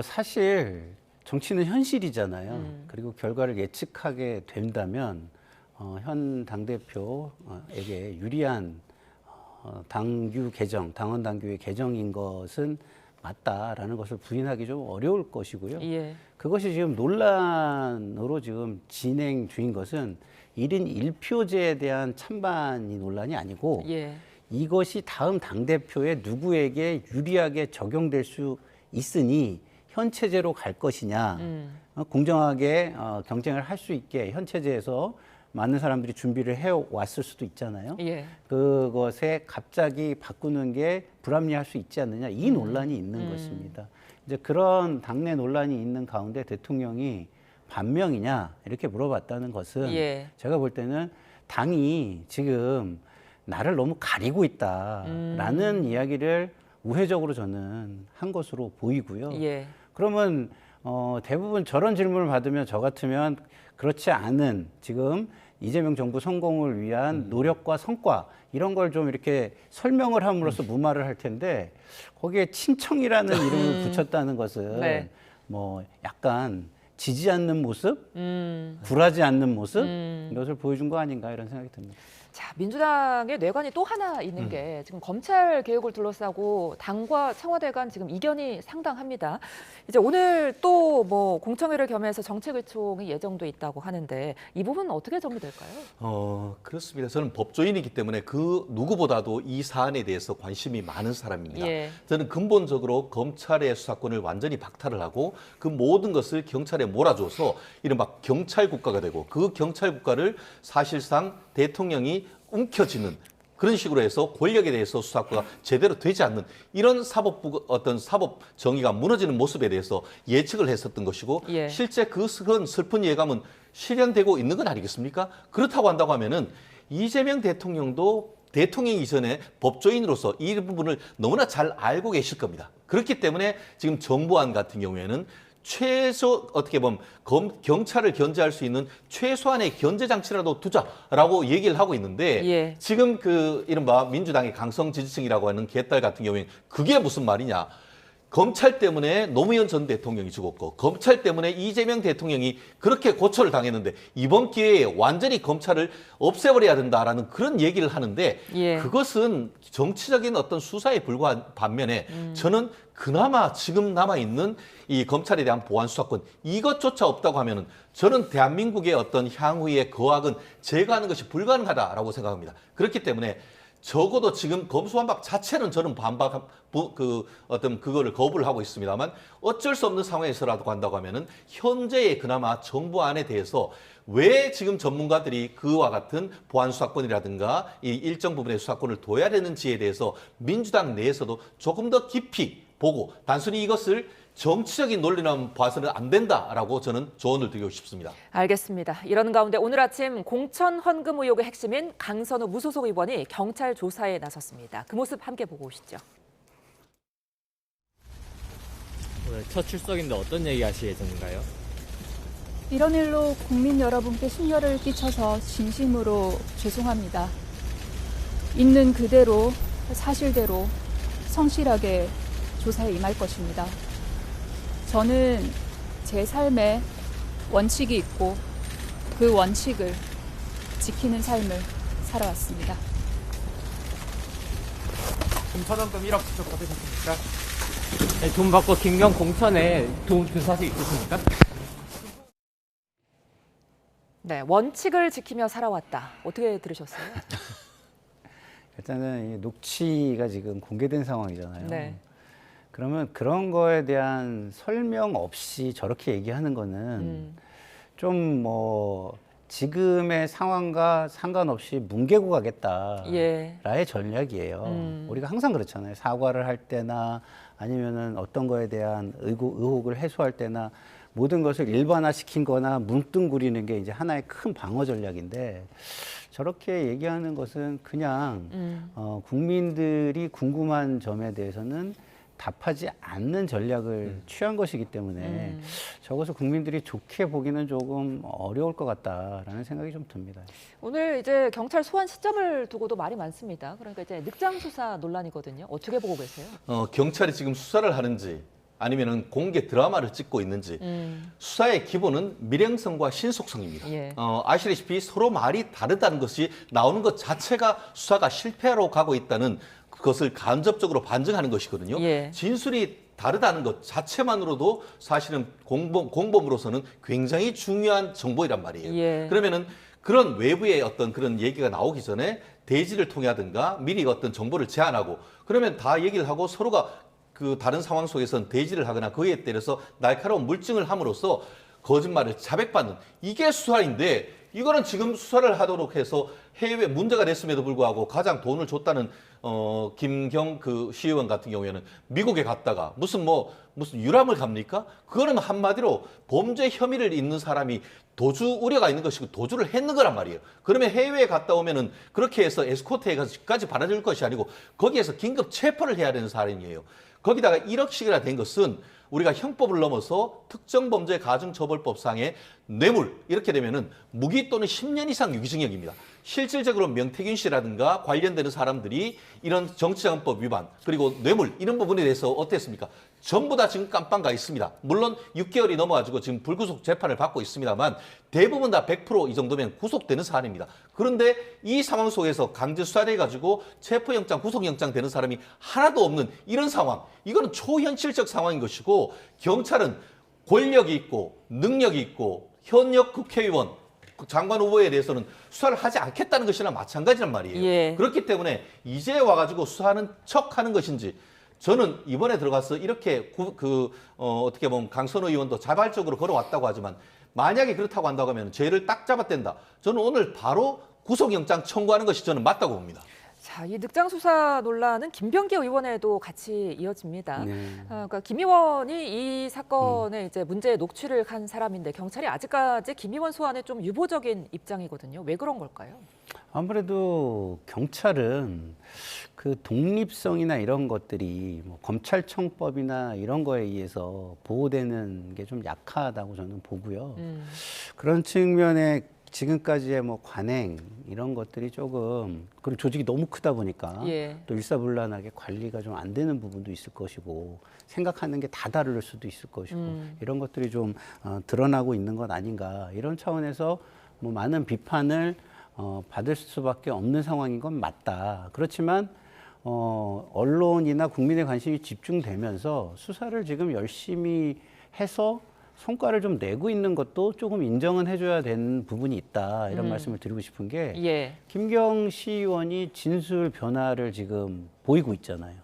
사실 정치는 현실이잖아요. 그리고 결과를 예측하게 된다면 현 당대표에게 유리한 당규 개정, 당원 당규의 개정인 것은 맞다라는 것을 부인하기 좀 어려울 것이고요. 예. 그것이 지금 논란으로 지금 진행 중인 것은 1인 1표제에 대한 찬반이 논란이 아니고 이것이 다음 당대표의 누구에게 유리하게 적용될 수 있으니 현 체제로 갈 것이냐 공정하게 경쟁을 할 수 있게 현 체제에서 많은 사람들이 준비를 해왔을 수도 있잖아요. 그것에 갑자기 바꾸는 게 불합리할 수 있지 않느냐 이 논란이 있는 것입니다. 이제 그런 당내 논란이 있는 가운데 대통령이 반명이냐 이렇게 물어봤다는 것은 제가 볼 때는 당이 지금 나를 너무 가리고 있다라는 이야기를 우회적으로 저는 한 것으로 보이고요. 그러면 대부분 저런 질문을 받으면 저 같으면 그렇지 않은 지금 이재명 정부 성공을 위한 노력과 성과 이런 걸 좀 이렇게 설명을 함으로써 무마를 할 텐데 거기에 친청이라는 이름을 붙였다는 것은 뭐 약간 지지 않는 모습, 굴하지 않는 모습 이것을 보여준 거 아닌가 이런 생각이 듭니다. 자, 민주당의 뇌관이 또 하나 있는 게 지금 검찰 개혁을 둘러싸고 당과 청와대 간 지금 이견이 상당합니다. 이제 오늘 또 뭐 공청회를 겸해서 정책의총이 예정돼 있다고 하는데 이 부분은 어떻게 정리될까요? 그렇습니다. 저는 법조인이기 때문에 그 누구보다도 이 사안에 대해서 관심이 많은 사람입니다. 저는 근본적으로 검찰의 수사권을 완전히 박탈을 하고 그 모든 것을 경찰에 몰아줘서 이른바 경찰 국가가 되고 그 경찰 국가를 사실상 대통령이 움켜쥐는 그런 식으로 해서 권력에 대해서 수사가 제대로 되지 않는 이런 어떤 사법 정의가 무너지는 모습에 대해서 예측을 했었던 것이고 실제 그런 슬픈 예감은 실현되고 있는 건 아니겠습니까? 그렇다고 한다고 하면은 이재명 대통령도 대통령 이전에 법조인으로서 이 부분을 너무나 잘 알고 계실 겁니다. 그렇기 때문에 지금 정부안 같은 경우에는 최소 어떻게 보면 경찰을 견제할 수 있는 최소한의 견제 장치라도 두자라고 얘기를 하고 있는데 지금 그 이른바 민주당의 강성 지지층이라고 하는 개딸 같은 경우에는 그게 무슨 말이냐. 검찰 때문에 노무현 전 대통령이 죽었고 검찰 때문에 이재명 대통령이 그렇게 고초를 당했는데 이번 기회에 완전히 검찰을 없애버려야 된다라는 그런 얘기를 하는데 그것은 정치적인 어떤 수사에 불과한 반면에 저는 그나마 지금 남아있는 이 검찰에 대한 보안 수사권 이것조차 없다고 하면은 저는 대한민국의 어떤 향후의 거악은 제거하는 것이 불가능하다라고 생각합니다. 그렇기 때문에 적어도 지금 검수완박 자체는 저는 그거를 거부를 하고 있습니다만 어쩔 수 없는 상황에서라도 간다고 하면은 현재의 그나마 정부 안에 대해서 왜 지금 전문가들이 그와 같은 보안 수사권이라든가 이 일정 부분의 수사권을 둬야 되는지에 대해서 민주당 내에서도 조금 더 깊이 보고 단순히 이것을 정치적인 논리만 봐서는 안 된다라고 저는 조언을 드리고 싶습니다. 알겠습니다. 이런 가운데 오늘 아침 공천 헌금 의혹의 핵심인 강선우 무소속 의원이 경찰 조사에 나섰습니다. 그 모습 함께 보고 오시죠. 오늘 첫 출석인데 어떤 얘기 하실 예정인가요? 이런 일로 국민 여러분께 심려를 끼쳐서 진심으로 죄송합니다. 있는 그대로 사실대로 성실하게 조사에 임할 것입니다. 저는 제 삶에 원칙이 있고 그 원칙을 지키는 삶을 살아왔습니다. 공천원금 1억 지급 받으셨습니까? 네, 돈 받고 김경 공천에 도움 준 사실 있으십니까? 네, 원칙을 지키며 살아왔다. 어떻게 들으셨어요? 일단은 이 녹취가 지금 공개된 상황이잖아요. 네. 그러면 그런 거에 대한 설명 없이 저렇게 얘기하는 거는 좀 뭐 지금의 상황과 상관없이 뭉개고 가겠다라의 예. 전략이에요. 우리가 항상 그렇잖아요. 사과를 할 때나 아니면은 어떤 거에 대한 의혹을 해소할 때나 모든 것을 일반화시킨 거나 뭉뚱그리는 게 이제 하나의 큰 방어 전략인데 저렇게 얘기하는 것은 그냥 국민들이 궁금한 점에 대해서는 답하지 않는 전략을 취한 것이기 때문에 적어서 국민들이 좋게 보기는 조금 어려울 것 같다라는 생각이 좀 듭니다. 오늘 이제 경찰 소환 시점을 두고도 말이 많습니다. 그러니까 이제 늑장 수사 논란이거든요. 어떻게 보고 계세요? 경찰이 지금 수사를 하는지 아니면은 공개 드라마를 찍고 있는지 수사의 기본은 밀행성과 신속성입니다. 예. 아시다시피 서로 말이 다르다는 것이 나오는 것 자체가 수사가 실패로 가고 있다는 그것을 간접적으로 반증하는 것이거든요. 예. 진술이 다르다는 것 자체만으로도 사실은 공범으로서는 굉장히 중요한 정보이란 말이에요. 예. 그러면은 그런 외부의 어떤 그런 얘기가 나오기 전에 대지를 통해 하든가 미리 어떤 정보를 제안하고 그러면 다 얘기를 하고 서로가 그 다른 상황 속에서는 대지를 하거나 그에 따라서 날카로운 물증을 함으로써 거짓말을 자백받는 이게 수사인데 이거는 지금 수사를 하도록 해서 해외 문제가 됐음에도 불구하고 가장 돈을 줬다는 김경 그 시의원 같은 경우에는 미국에 갔다가 무슨 유람을 갑니까? 그거는 한마디로 범죄 혐의를 있는 사람이 도주 우려가 있는 것이고 도주를 했는 거란 말이에요. 그러면 해외에 갔다 오면은 그렇게 해서 에스코트까지 받아줄 것이 아니고 거기에서 긴급 체포를 해야 되는 사람이에요. 거기다가 1억씩이나 된 것은 우리가 형법을 넘어서 특정범죄 가중처벌법상의 뇌물 이렇게 되면은 무기 또는 10년 이상 유기징역입니다. 실질적으로 명태균 씨라든가 관련되는 사람들이 이런 정치자금법 위반 그리고 뇌물 이런 부분에 대해서 어땠습니까? 전부 다 지금 깜빵 가 있습니다. 물론 6개월이 넘어가지고 지금 불구속 재판을 받고 있습니다만 대부분 다 100% 이 정도면 구속되는 사안입니다. 그런데 이 상황 속에서 강제 수사돼가지고 체포영장, 구속영장 되는 사람이 하나도 없는 이런 상황 이거는 초현실적 상황인 것이고 경찰은 권력이 있고 능력이 있고 현역 국회의원 장관 후보에 대해서는 수사를 하지 않겠다는 것이나 마찬가지란 말이에요. 예. 그렇기 때문에 이제 와가지고 수사하는 척하는 것인지 저는 이번에 들어가서 이렇게 어떻게 보면 강선호 의원도 자발적으로 걸어왔다고 하지만 만약에 그렇다고 한다고 하면 죄를 딱 잡아댄다. 저는 오늘 바로 구속영장 청구하는 것이 저는 맞다고 봅니다. 자, 이 늑장 수사 논란은 김병기 의원에도 같이 이어집니다. 네. 그러니까 김 의원이 이 사건에 이제 문제의 녹취를 간 사람인데 경찰이 아직까지 김 의원 소환에 좀 유보적인 입장이거든요. 왜 그런 걸까요? 아무래도 경찰은 그 독립성이나 이런 것들이 뭐 검찰청법이나 이런 거에 의해서 보호되는 게 좀 약하다고 저는 보고요. 그런 측면에 지금까지의 뭐 관행 이런 것들이 조금 그리고 조직이 너무 크다 보니까 예. 또 일사불란하게 관리가 좀 안 되는 부분도 있을 것이고 생각하는 게 다 다를 수도 있을 것이고 이런 것들이 좀 드러나고 있는 것 아닌가 이런 차원에서 뭐 많은 비판을 받을 수밖에 없는 상황인 건 맞다. 그렇지만 언론이나 국민의 관심이 집중되면서 수사를 지금 열심히 해서 성과를 좀 내고 있는 것도 조금 인정은 해줘야 되는 부분이 있다. 이런 말씀을 드리고 싶은 게 예. 김경 시의원이 진술 변화를 지금 보이고 있잖아요.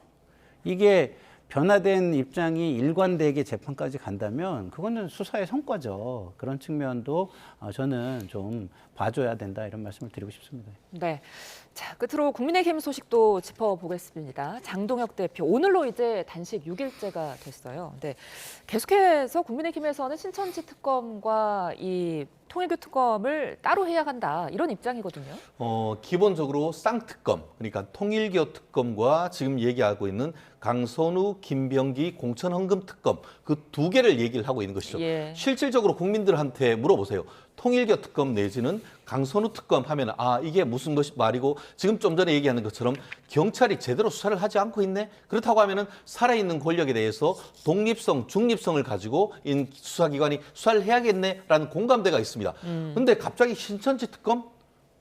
이게 변화된 입장이 일관되게 재판까지 간다면 그거는 수사의 성과죠. 그런 측면도 저는 좀 봐줘야 된다 이런 말씀을 드리고 싶습니다. 네. 자, 끝으로 국민의힘 소식도 짚어보겠습니다. 장동혁 대표, 오늘로 이제 단식 6일째가 됐어요. 근데 계속해서 국민의힘에서는 신천지 특검과 이 통일교 특검을 따로 해야 한다 이런 입장이거든요. 기본적으로 쌍특검, 그러니까 통일교 특검과 지금 얘기하고 있는 강선우, 김병기, 공천헌금 특검 그 두 개를 얘기를 하고 있는 것이죠. 예. 실질적으로 국민들한테 물어보세요. 통일교 특검 내지는 강선우 특검 하면 이게 무슨 것이 말이고 지금 좀 전에 얘기하는 것처럼 경찰이 제대로 수사를 하지 않고 있네. 그렇다고 하면은 살아있는 권력에 대해서 독립성, 중립성을 가지고 수사기관이 수사를 해야겠네라는 공감대가 있습니다. 근데 갑자기 신천지 특검?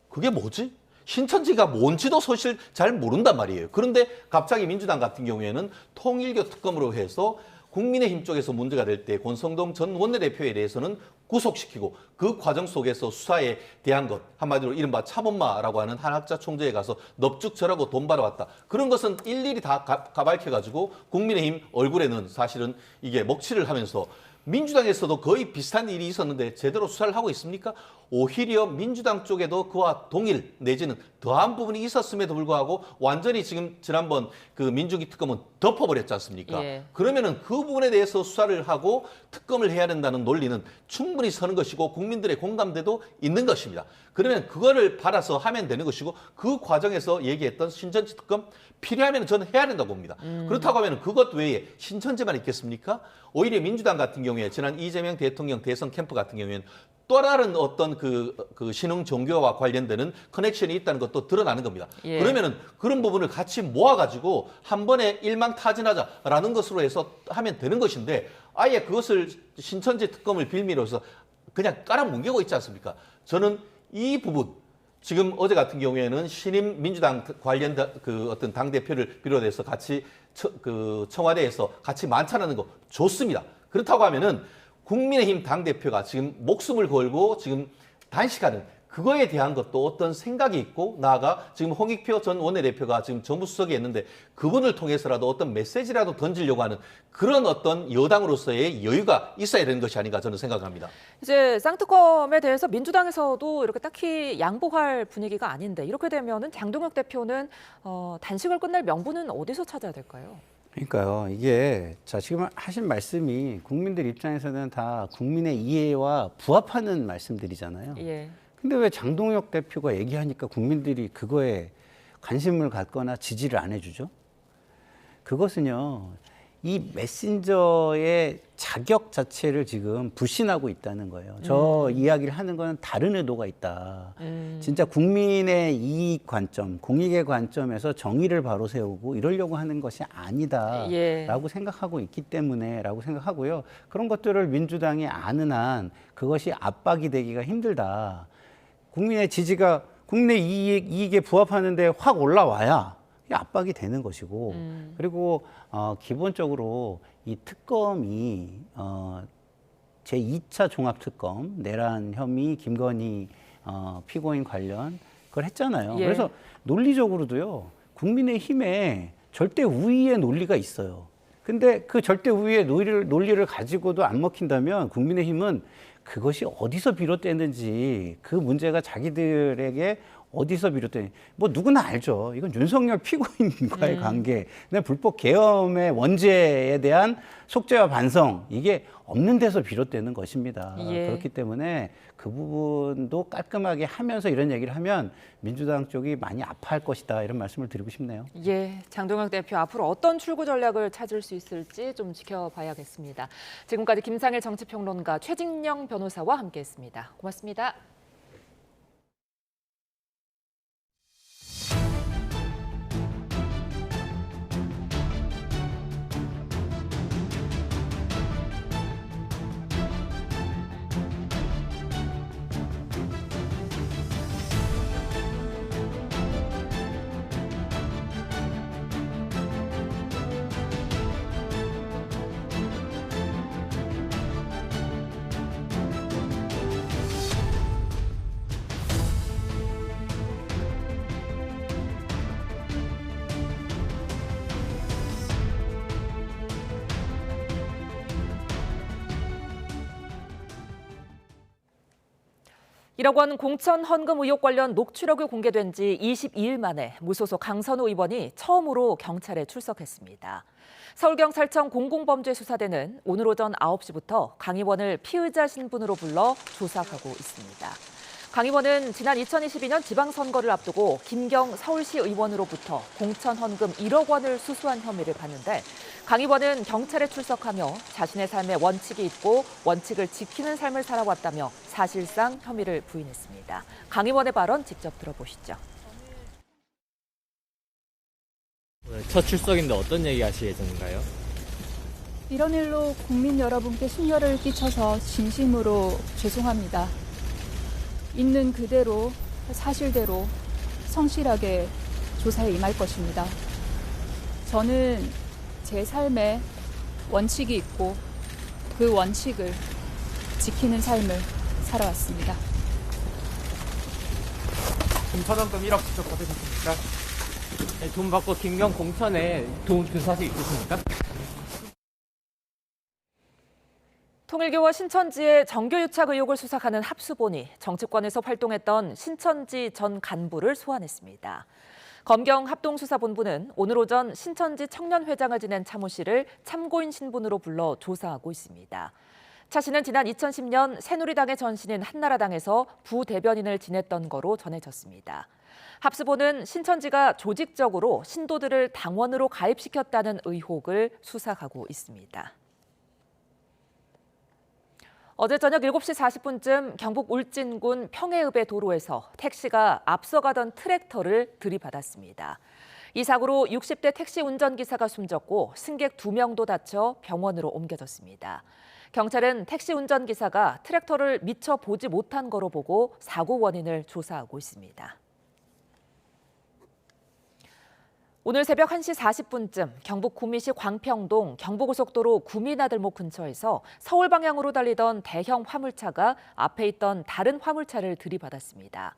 그게 뭐지? 신천지가 뭔지도 사실 잘 모른단 말이에요. 그런데 갑자기 민주당 같은 경우에는 통일교 특검으로 해서 국민의힘 쪽에서 문제가 될 때 권성동 전 원내대표에 대해서는 구속시키고 그 과정 속에서 수사에 대한 것, 한마디로 이른바 참엄마라고 하는 한학자 총재에 가서 넙죽절하고 돈 받아왔다. 그런 것은 일일이 다 가발켜가지고 국민의힘 얼굴에는 사실은 이게 먹칠을 하면서 민주당에서도 거의 비슷한 일이 있었는데 제대로 수사를 하고 있습니까? 오히려 민주당 쪽에도 그와 동일 내지는 더한 부분이 있었음에도 불구하고 완전히 지금 지난번 그 민주기 특검은 덮어버렸지 않습니까? 예. 그러면은 그 부분에 대해서 수사를 하고 특검을 해야 된다는 논리는 충분히 서는 것이고 국민들의 공감대도 있는 것입니다. 그러면 그거를 받아서 하면 되는 것이고 그 과정에서 얘기했던 신천지 특검 필요하면 저는 해야 된다고 봅니다. 그렇다고 하면 그것 외에 신천지만 있겠습니까? 오히려 민주당 같은 경우에 지난 이재명 대통령 대선 캠프 같은 경우에는 또 다른 어떤 그 신흥 종교와 관련되는 커넥션이 있다는 것도 드러나는 겁니다. 예. 그러면은 그런 부분을 같이 모아가지고 한 번에 일망타진하자라는 것으로 해서 하면 되는 것인데 아예 그것을 신천지 특검을 빌미로 해서 그냥 깔아뭉개고 있지 않습니까? 저는 이 부분 지금 어제 같은 경우에는 신임 민주당 관련 그 어떤 당대표를 비롯해서 같이 청와대에서 같이 만찬하는 거 좋습니다. 그렇다고 하면은 국민의힘 당대표가 지금 목숨을 걸고 지금 단식하는 그거에 대한 것도 어떤 생각이 있고 나아가 지금 홍익표 전 원내대표가 지금 정무수석에 있는데 그분을 통해서라도 어떤 메시지라도 던지려고 하는 그런 어떤 여당으로서의 여유가 있어야 되는 것이 아닌가 저는 생각합니다. 이제 쌍특검에 대해서 민주당에서도 이렇게 딱히 양보할 분위기가 아닌데 이렇게 되면은 장동혁 대표는 단식을 끝낼 명분은 어디서 찾아야 될까요? 그러니까요. 이게 지금 하신 말씀이 국민들 입장에서는 다 국민의 이해와 부합하는 말씀들이잖아요. 예. 근데 왜 장동혁 대표가 얘기하니까 국민들이 그거에 관심을 갖거나 지지를 안 해주죠? 그것은요, 이 메신저의 자격 자체를 지금 불신하고 있다는 거예요. 저 이야기를 하는 건 다른 의도가 있다. 진짜 국민의 이익 관점, 공익의 관점에서 정의를 바로 세우고 이러려고 하는 것이 아니다라고 예. 생각하고 있기 때문에라고 생각하고요. 그런 것들을 민주당이 아는 한 그것이 압박이 되기가 힘들다. 국민의 지지가 국민의 이익에 부합하는데 확 올라와야 압박이 되는 것이고 그리고 기본적으로 이 특검이 제2차 종합특검 내란 혐의 김건희 피고인 관련 그걸 했잖아요. 예. 그래서 논리적으로도요. 국민의힘에 절대 우위의 논리가 있어요. 근데 그 절대 우위의 논리를 가지고도 안 먹힌다면 국민의힘은 그것이 어디서 비롯됐는지 그 문제가 자기들에게 어디서 비롯된 뭐 누구나 알죠. 이건 윤석열 피고인과의 관계, 불법 계엄의 원죄에 대한 속죄와 반성 이게 없는 데서 비롯되는 것입니다. 예. 그렇기 때문에 그 부분도 깔끔하게 하면서 이런 얘기를 하면 민주당 쪽이 많이 아파할 것이다 이런 말씀을 드리고 싶네요. 예, 장동혁 대표 앞으로 어떤 출구 전략을 찾을 수 있을지 좀 지켜봐야겠습니다. 지금까지 김상일 정치평론가 최진영 변호사와 함께했습니다. 고맙습니다. 1억 원 공천 헌금 의혹 관련 녹취록이 공개된 지 22일 만에 무소속 강선우 의원이 처음으로 경찰에 출석했습니다. 서울경찰청 공공범죄수사대는 오늘 오전 9시부터 강 의원을 피의자 신분으로 불러 조사하고 있습니다. 강 의원은 지난 2022년 지방선거를 앞두고 김경 서울시 의원으로부터 공천 헌금 1억 원을 수수한 혐의를 받는데 강 의원은 경찰에 출석하며 자신의 삶에 원칙이 있고 원칙을 지키는 삶을 살아왔다며 사실상 혐의를 부인했습니다. 강 의원의 발언 직접 들어보시죠. 첫 출석인데 어떤 얘기 하실 예정인가요? 이런 일로 국민 여러분께 심려를 끼쳐서 진심으로 죄송합니다. 있는 그대로 사실대로 성실하게 조사에 임할 것입니다. 저는 제 삶에 원칙이 있고 그 원칙을 지키는 삶을 살아왔습니다. 공천 헌금 1억 직접 받으셨습니까? 네, 돈 받고 김경 공천에 도움 준 사실 있으십니까? 통일교와 신천지의 정교유착 의혹을 수사하는 합수본이 정치권에서 활동했던 신천지 전 간부를 소환했습니다. 검경 합동수사본부는 오늘 오전 신천지 청년회장을 지낸 차모 씨를 참고인 신분으로 불러 조사하고 있습니다. 차 씨는 지난 2010년 새누리당의 전신인 한나라당에서 부대변인을 지냈던 거로 전해졌습니다. 합수본은 신천지가 조직적으로 신도들을 당원으로 가입시켰다는 의혹을 수사하고 있습니다. 어제 저녁 7시 40분쯤 경북 울진군 평해읍의 도로에서 택시가 앞서가던 트랙터를 들이받았습니다. 이 사고로 60대 택시 운전기사가 숨졌고 승객 2명도 다쳐 병원으로 옮겨졌습니다. 경찰은 택시 운전기사가 트랙터를 미처 보지 못한 거로 보고 사고 원인을 조사하고 있습니다. 오늘 새벽 1시 40분쯤 경북 구미시 광평동 경부고속도로 구미나들목 근처에서 서울 방향으로 달리던 대형 화물차가 앞에 있던 다른 화물차를 들이받았습니다.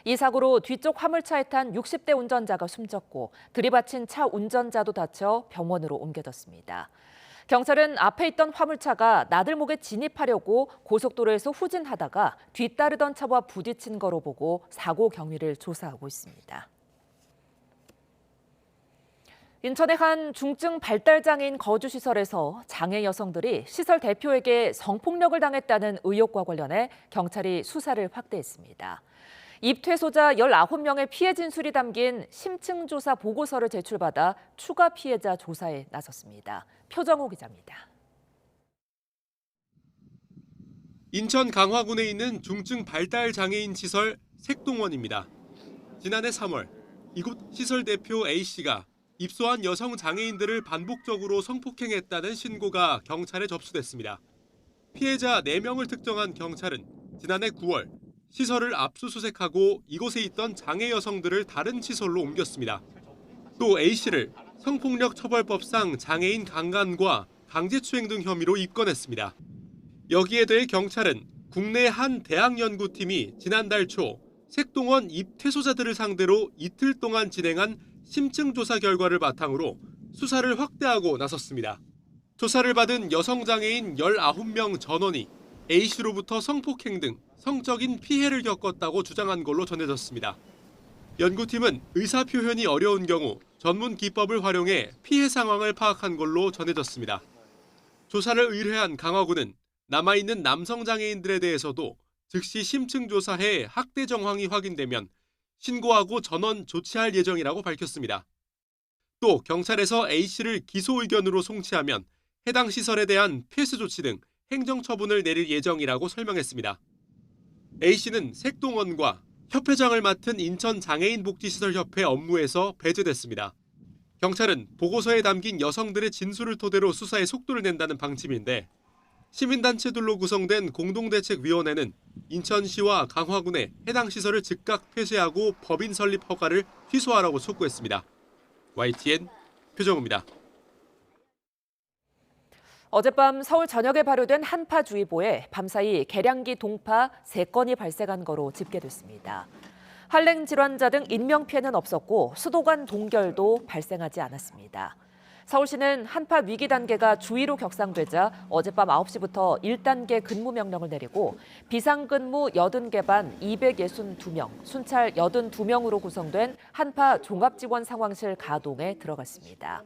이 사고로 뒤쪽 화물차에 탄 60대 운전자가 숨졌고 들이받친 차 운전자도 다쳐 병원으로 옮겨졌습니다. 경찰은 앞에 있던 화물차가 나들목에 진입하려고 고속도로에서 후진하다가 뒤따르던 차와 부딪힌 거로 보고 사고 경위를 조사하고 있습니다. 인천의 한 중증 발달장애인 거주시설에서 장애 여성들이 시설 대표에게 성폭력을 당했다는 의혹과 관련해 경찰이 수사를 확대했습니다. 입퇴소자 19명의 피해 진술이 담긴 심층조사 보고서를 제출받아 추가 피해자 조사에 나섰습니다. 표정호 기자입니다. 인천 강화군에 있는 중증 발달장애인 시설 색동원입니다. 지난해 3월 이곳 시설 대표 A씨가 입소한 여성 장애인들을 반복적으로 성폭행했다는 신고가 경찰에 접수됐습니다. 피해자 4명을 특정한 경찰은 지난해 9월 시설을 압수수색하고 이곳에 있던 장애 여성들을 다른 시설로 옮겼습니다. 또 A씨를 성폭력 처벌법상 장애인 강간과 강제추행 등 혐의로 입건했습니다. 여기에 대해 경찰은 국내 한 대학연구팀이 지난달 초 색동원 입퇴소자들을 상대로 이틀 동안 진행한 심층조사 결과를 바탕으로 수사를 확대하고 나섰습니다. 조사를 받은 여성장애인 19명 전원이 A씨로부터 성폭행 등 성적인 피해를 겪었다고 주장한 걸로 전해졌습니다. 연구팀은 의사표현이 어려운 경우 전문 기법을 활용해 피해 상황을 파악한 걸로 전해졌습니다. 조사를 의뢰한 강화군은 남아있는 남성장애인들에 대해서도 즉시 심층조사해 학대 정황이 확인되면 신고하고 전원 조치할 예정이라고 밝혔습니다. 또 경찰에서 A씨를 기소 의견으로 송치하면 해당 시설에 대한 폐쇄 조치 등 행정처분을 내릴 예정이라고 설명했습니다. A씨는 색동원과 협회장을 맡은 인천장애인복지시설협회 업무에서 배제됐습니다. 경찰은 보고서에 담긴 여성들의 진술을 토대로 수사에 속도를 낸다는 방침인데 시민단체들로 구성된 공동대책위원회는 인천시와 강화군에 해당 시설을 즉각 폐쇄하고 법인 설립 허가를 취소하라고 촉구했습니다. YTN 표정우입니다. 어젯밤 서울 전역에 발효된 한파주의보에 밤사이 개량기 동파 3건이 발생한 거로 집계됐습니다. 한랭 질환자 등 인명피해는 없었고 수도 간 동결도 발생하지 않았습니다. 서울시는 한파 위기 단계가 주의로 격상되자 어젯밤 9시부터 1단계 근무 명령을 내리고 비상근무 80개 반 262명, 순찰 82명으로 구성된 한파 종합지원 상황실 가동에 들어갔습니다.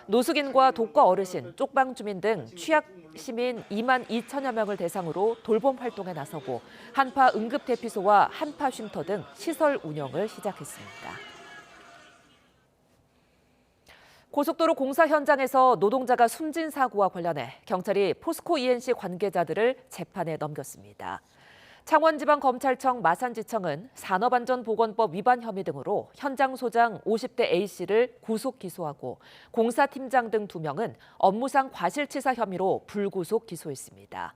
노숙인과 독거 어르신, 쪽방 주민 등 취약 시민 2만 2천여 명을 대상으로 돌봄 활동에 나서고 한파 응급대피소와 한파 쉼터 등 시설 운영을 시작했습니다. 고속도로 공사 현장에서 노동자가 숨진 사고와 관련해 경찰이 포스코 ENC 관계자들을 재판에 넘겼습니다. 창원지방검찰청 마산지청은 산업안전보건법 위반 혐의 등으로 현장 소장 50대 A씨를 구속 기소하고 공사팀장 등 2명은 업무상 과실치사 혐의로 불구속 기소했습니다.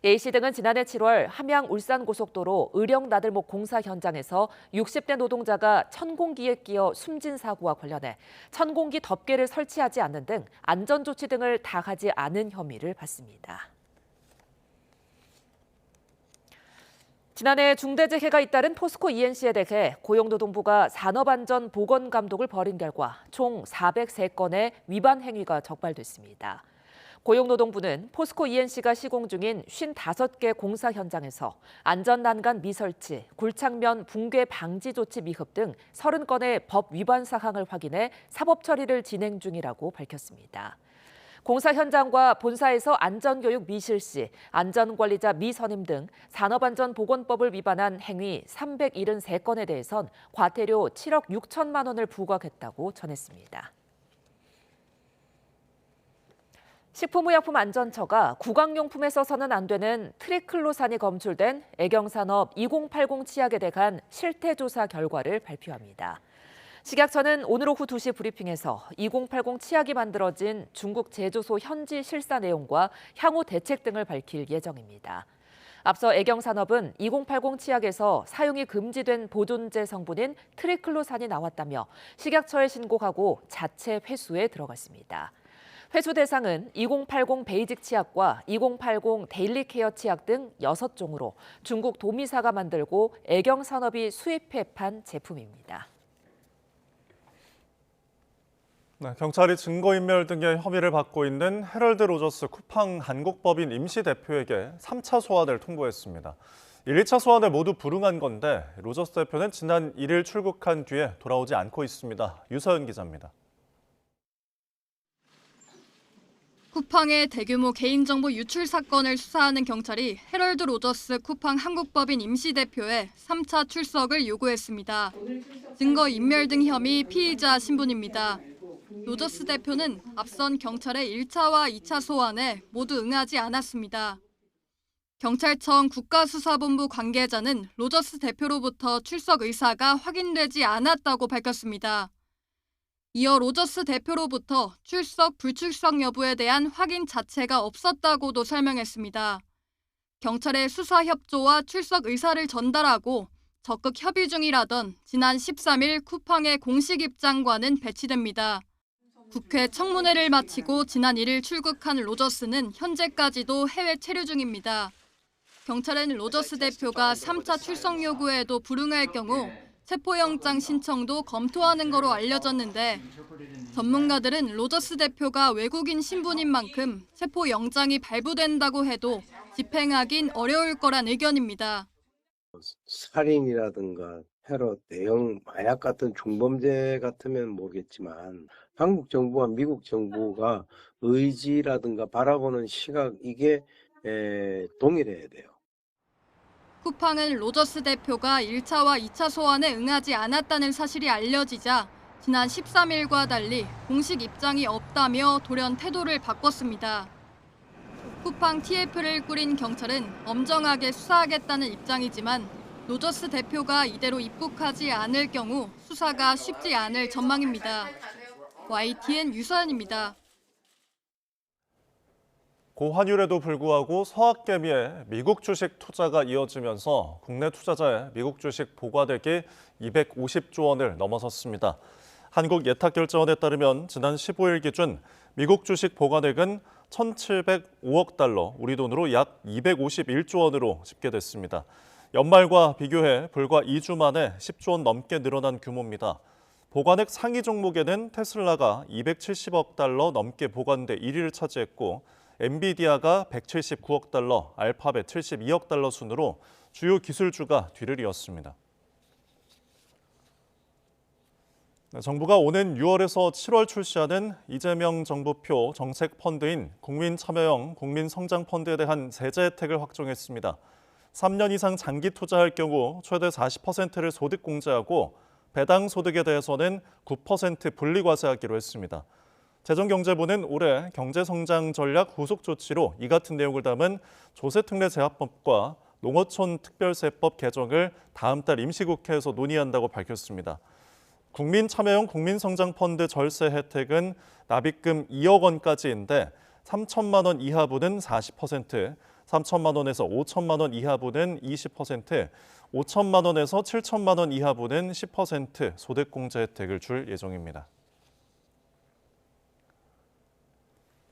A씨 등은 지난해 7월 함양 울산고속도로 의령나들목 공사 현장에서 60대 노동자가 천공기에 끼어 숨진 사고와 관련해 천공기 덮개를 설치하지 않는 등 안전조치 등을 다하지 않은 혐의를 받습니다. 지난해 중대재해가 잇따른 포스코 ENC에 대해 고용노동부가 산업안전보건감독을 벌인 결과 총 403건의 위반 행위가 적발됐습니다. 고용노동부는 포스코 ENC가 시공 중인 55개 공사 현장에서 안전난간 미설치, 굴착면 붕괴 방지 조치 미흡 등 30건의 법 위반 사항을 확인해 사법 처리를 진행 중이라고 밝혔습니다. 공사 현장과 본사에서 안전교육 미실시, 안전관리자 미선임 등 산업안전보건법을 위반한 행위 373건에 대해선 과태료 7억 6천만 원을 부과했다고 전했습니다. 식품의약품안전처가 구강용품에 써서는 안 되는 트리클로산이 검출된 애경산업 2080 치약에 대한 실태조사 결과를 발표합니다. 식약처는 오늘 오후 2시 브리핑에서 2080 치약이 만들어진 중국 제조소 현지 실사 내용과 향후 대책 등을 밝힐 예정입니다. 앞서 애경산업은 2080 치약에서 사용이 금지된 보존제 성분인 트리클로산이 나왔다며 식약처에 신고하고 자체 회수에 들어갔습니다. 회수 대상은 2080 베이직 치약과 2080 데일리 케어 치약 등 6종으로 중국 도미사가 만들고 애경산업이 수입해 판 제품입니다. 네, 경찰이 증거인멸 등의 혐의를 받고 있는 헤럴드 로저스 쿠팡 한국법인 임시 대표에게 3차 소환을 통보했습니다. 1, 2차 소환을 모두 불응한 건데 로저스 대표는 지난 1일 출국한 뒤에 돌아오지 않고 있습니다. 유서연 기자입니다. 쿠팡의 대규모 개인정보 유출 사건을 수사하는 경찰이 헤럴드 로저스 쿠팡 한국법인 임시 대표의 3차 출석을 요구했습니다. 증거인멸 등 혐의 피의자 신분입니다. 로저스 대표는 앞선 경찰의 1차와 2차 소환에 모두 응하지 않았습니다. 경찰청 국가수사본부 관계자는 로저스 대표로부터 출석 의사가 확인되지 않았다고 밝혔습니다. 이어 로저스 대표로부터 출석, 불출석 여부에 대한 확인 자체가 없었다고도 설명했습니다. 경찰의 수사 협조와 출석 의사를 전달하고 적극 협의 중이라던 지난 13일 쿠팡의 공식 입장과는 배치됩니다. 국회 청문회를 마치고 지난 1일 출국한 로저스는 현재까지도 해외 체류 중입니다. 경찰은 로저스 대표가 3차 출석 요구에도 불응할 경우 체포영장 신청도 검토하는 거로 알려졌는데 전문가들은 로저스 대표가 외국인 신분인 만큼 체포영장이 발부된다고 해도 집행하긴 어려울 거란 의견입니다. 살인이라든가 테러, 대형 마약 같은 중범죄 같으면 모르겠지만 한국 정부와 미국 정부가 의지라든가 바라보는 시각 이게 동일해야 돼요. 쿠팡은 로저스 대표가 1차와 2차 소환에 응하지 않았다는 사실이 알려지자 지난 13일과 달리 공식 입장이 없다며 돌연 태도를 바꿨습니다. 쿠팡 TF를 꾸린 경찰은 엄정하게 수사하겠다는 입장이지만 로저스 대표가 이대로 입국하지 않을 경우 수사가 쉽지 않을 전망입니다. YTN 유서연입니다. 고환율에도 불구하고 서학개미에 미국 주식 투자가 이어지면서 국내 투자자의 미국 주식 보관액이 250조 원을 넘어섰습니다. 한국예탁결제원에 따르면 지난 15일 기준 미국 주식 보관액은 1,705억 달러, 우리 돈으로 약 251조 원으로 집계됐습니다. 연말과 비교해 불과 2주 만에 10조 원 넘게 늘어난 규모입니다. 보관액 상위 종목에는 테슬라가 270억 달러 넘게 보관돼 1위를 차지했고 엔비디아가 179억 달러, 알파벳 72억 달러 순으로 주요 기술주가 뒤를 이었습니다. 정부가 오는 6월에서 7월 출시하는 이재명 정부표 정책 펀드인 국민참여형 국민성장펀드에 대한 세제 혜택을 확정했습니다. 3년 이상 장기 투자할 경우 최대 40%를 소득공제하고 배당 소득에 대해서는 9% 분리과세하기로 했습니다. 재정경제부는 올해 경제성장 전략 후속 조치로 이 같은 내용을 담은 조세특례제한법과 농어촌 특별세법 개정을 다음 달 임시국회에서 논의한다고 밝혔습니다. 국민참여형 국민성장펀드 절세 혜택은 납입금 2억 원까지인데 3천만 원 이하부는 40%, 3천만 원에서 5천만 원 이하부는 20%, 5천만 원에서 7천만 원 이하부는 10% 소득공제 혜택을 줄 예정입니다.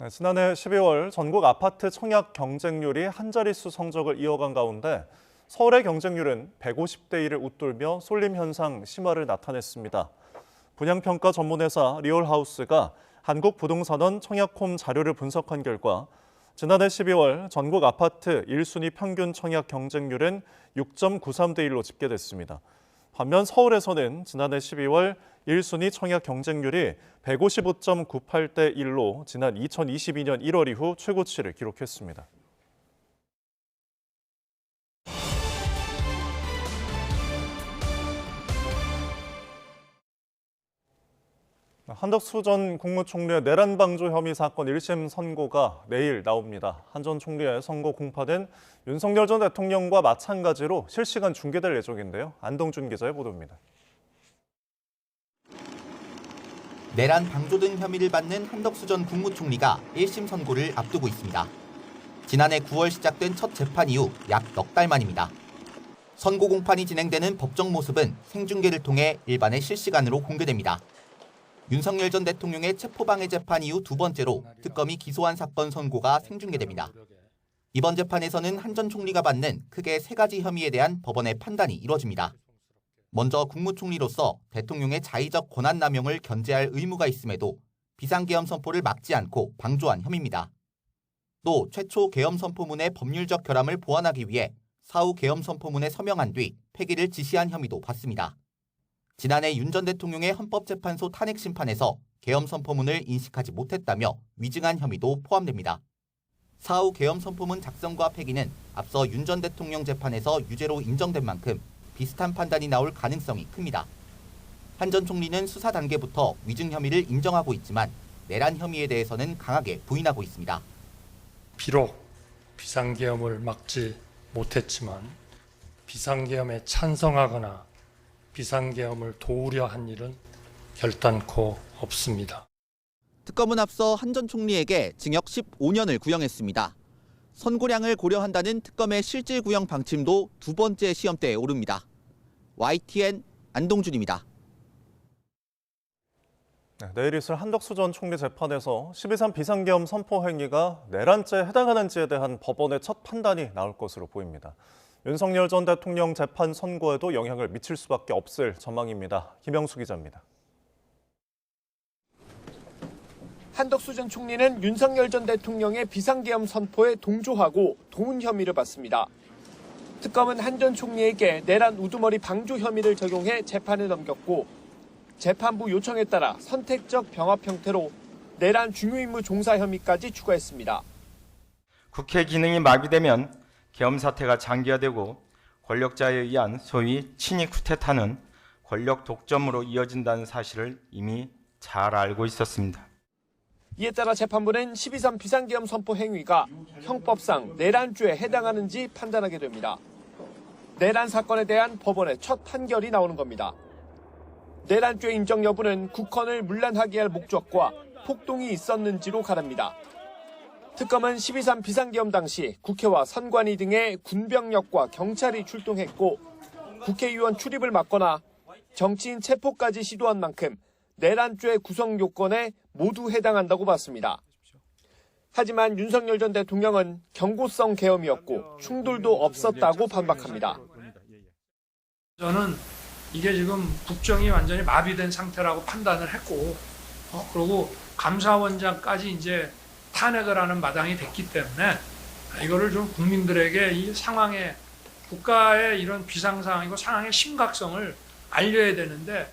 지난해 12월 전국 아파트 청약 경쟁률이 한 자릿수 성적을 이어간 가운데 서울의 경쟁률은 150대 1을 웃돌며 쏠림 현상 심화를 나타냈습니다. 분양평가 전문회사 리얼하우스가 한국부동산원 청약홈 자료를 분석한 결과 지난해 12월 전국 아파트 1순위 평균 청약 경쟁률은 6.93대 1로 집계됐습니다. 반면 서울에서는 지난해 12월 1순위 청약 경쟁률이 155.98대 1로 지난 2022년 1월 이후 최고치를 기록했습니다. 한덕수 전 국무총리의 내란 방조 혐의 사건 1심 선고가 내일 나옵니다. 한 전 총리의 선고 공판은 윤석열 전 대통령과 마찬가지로 실시간 중계될 예정인데요. 안동준 기자의 보도입니다. 내란 방조 등 혐의를 받는 한덕수 전 국무총리가 1심 선고를 앞두고 있습니다. 지난해 9월 시작된 첫 재판 이후 약 넉 달 만입니다. 선고 공판이 진행되는 법정 모습은 생중계를 통해 일반에 실시간으로 공개됩니다. 윤석열 전 대통령의 체포방해 재판 이후 두 번째로 특검이 기소한 사건 선고가 생중계됩니다. 이번 재판에서는 한 전 총리가 받는 크게 세 가지 혐의에 대한 법원의 판단이 이뤄집니다. 먼저 국무총리로서 대통령의 자의적 권한남용을 견제할 의무가 있음에도 비상계엄 선포를 막지 않고 방조한 혐의입니다. 또 최초 계엄 선포문의 법률적 결함을 보완하기 위해 사후 계엄 선포문에 서명한 뒤 폐기를 지시한 혐의도 받습니다. 지난해 윤 전 대통령의 헌법재판소 탄핵 심판에서 계엄 선포문을 인식하지 못했다며 위증한 혐의도 포함됩니다. 사후 계엄 선포문 작성과 폐기는 앞서 윤 전 대통령 재판에서 유죄로 인정된 만큼 비슷한 판단이 나올 가능성이 큽니다. 한 전 총리는 수사 단계부터 위증 혐의를 인정하고 있지만 내란 혐의에 대해서는 강하게 부인하고 있습니다. 비록 비상계엄을 막지 못했지만 비상계엄에 찬성하거나 비상계엄을 도우려 한 일은 결단코 없습니다. 특검은 앞서 한 전 총리에게 징역 15년을 구형했습니다. 선고량을 고려한다는 특검의 실질 구형 방침도 두 번째 시험대에 오릅니다. YTN 안동준입니다. 내일 있을 한덕수 전 총리 재판에서 12.3 비상계엄 선포 행위가 내란죄에 해당하는지에 대한 법원의 첫 판단이 나올 것으로 보입니다. 윤석열 전 대통령 재판 선고에도 영향을 미칠 수밖에 없을 전망입니다. 김영수 기자입니다. 한덕수 전 총리는 윤석열 전 대통령의 비상계엄 선포에 동조하고 도운 혐의를 받습니다. 특검은 한 전 총리에게 내란 우두머리 방조 혐의를 적용해 재판에 넘겼고 재판부 요청에 따라 선택적 병합 형태로 내란 중요임무 종사 혐의까지 추가했습니다. 국회 기능이 마비되면 계엄 사태가 장기화되고 권력자에 의한 소위 친위 쿠데타는 권력 독점으로 이어진다는 사실을 이미 잘 알고 있었습니다. 이에 따라 재판부는 12.3 비상계엄 선포 행위가 형법상 내란죄에 해당하는지 판단하게 됩니다. 내란 사건에 대한 법원의 첫 판결이 나오는 겁니다. 내란죄 인정 여부는 국헌을 문란하게 할 목적과 폭동이 있었는지로 가릅니다. 특검은 12.3 비상계엄 당시 국회와 선관위 등의 군병력과 경찰이 출동했고 국회의원 출입을 막거나 정치인 체포까지 시도한 만큼 내란죄 구성 요건에 모두 해당한다고 봤습니다. 하지만 윤석열 전 대통령은 경고성 계엄이었고 충돌도 없었다고 반박합니다. 저는 이게 지금 국정이 완전히 마비된 상태라고 판단을 했고, 그리고 감사원장까지 이제 탄핵을 하는 마당이 됐기 때문에 이거를 좀 국민들에게 이 상황에 국가의 이런 비상상황이고 상황의 심각성을 알려야 되는데.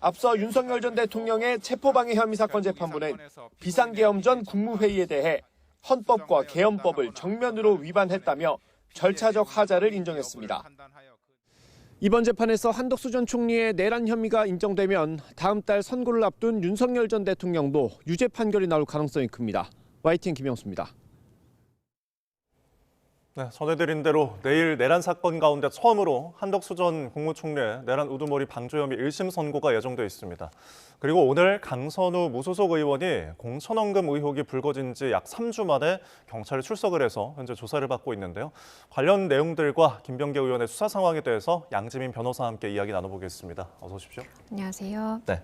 앞서 윤석열 전 대통령의 체포방해 혐의 사건 재판부는 비상계엄 전 국무회의에 대해 헌법과 계엄법을 정면으로 위반했다며 절차적 하자를 인정했습니다. 이번 재판에서 한덕수 전 총리의 내란 혐의가 인정되면 다음 달 선고를 앞둔 윤석열 전 대통령도 유죄 판결이 나올 가능성이 큽니다. YTN 김영수입니다. 네, 전해드린 대로 내일 내란 사건 가운데 처음으로 한덕수 전 국무총리의 내란 우두머리 방조 혐의 1심 선고가 예정돼 있습니다. 그리고 오늘 강선우 무소속 의원이 공천원금 의혹이 불거진 지 약 3주 만에 경찰에 출석을 해서 현재 조사를 받고 있는데요. 관련 내용들과 김병기 의원의 수사 상황에 대해서 양지민 변호사와 함께 이야기 나눠보겠습니다. 어서 오십시오. 안녕하세요. 네.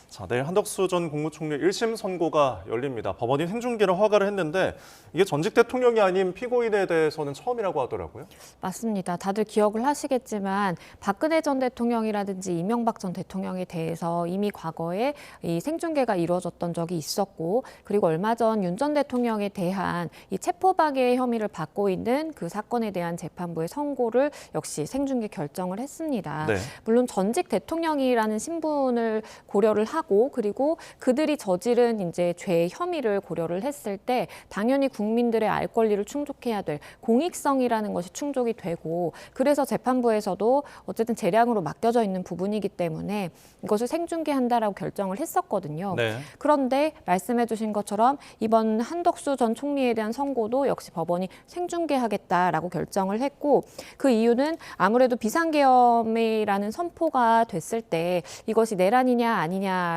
자, 내일 한덕수 전 국무총리 1심 선고가 열립니다. 법원이 생중계를 허가를 했는데 이게 전직 대통령이 아닌 피고인에 대해서는 처음이라고 하더라고요. 맞습니다. 다들 기억을 하시겠지만 박근혜 전 대통령이라든지 이명박 전 대통령에 대해서 이미 과거에 이 생중계가 이루어졌던 적이 있었고, 그리고 얼마 전 윤 전 대통령에 대한 이 체포방해 혐의를 받고 있는 그 사건에 대한 재판부의 선고를 역시 생중계 결정을 했습니다. 네. 물론 전직 대통령이라는 신분을 고려를 하고, 그리고 그들이 저지른 이제 죄 혐의를 고려를 했을 때 당연히 국민들의 알 권리를 충족해야 될 공익성이라는 것이 충족이 되고, 그래서 재판부에서도 어쨌든 재량으로 맡겨져 있는 부분이기 때문에 이것을 생중계한다라고 결정을 했었거든요. 네. 그런데 말씀해 주신 것처럼 이번 한덕수 전 총리에 대한 선고도 역시 법원이 생중계하겠다라고 결정을 했고, 그 이유는 아무래도 비상계엄이라는 선포가 됐을 때 이것이 내란이냐 아니냐를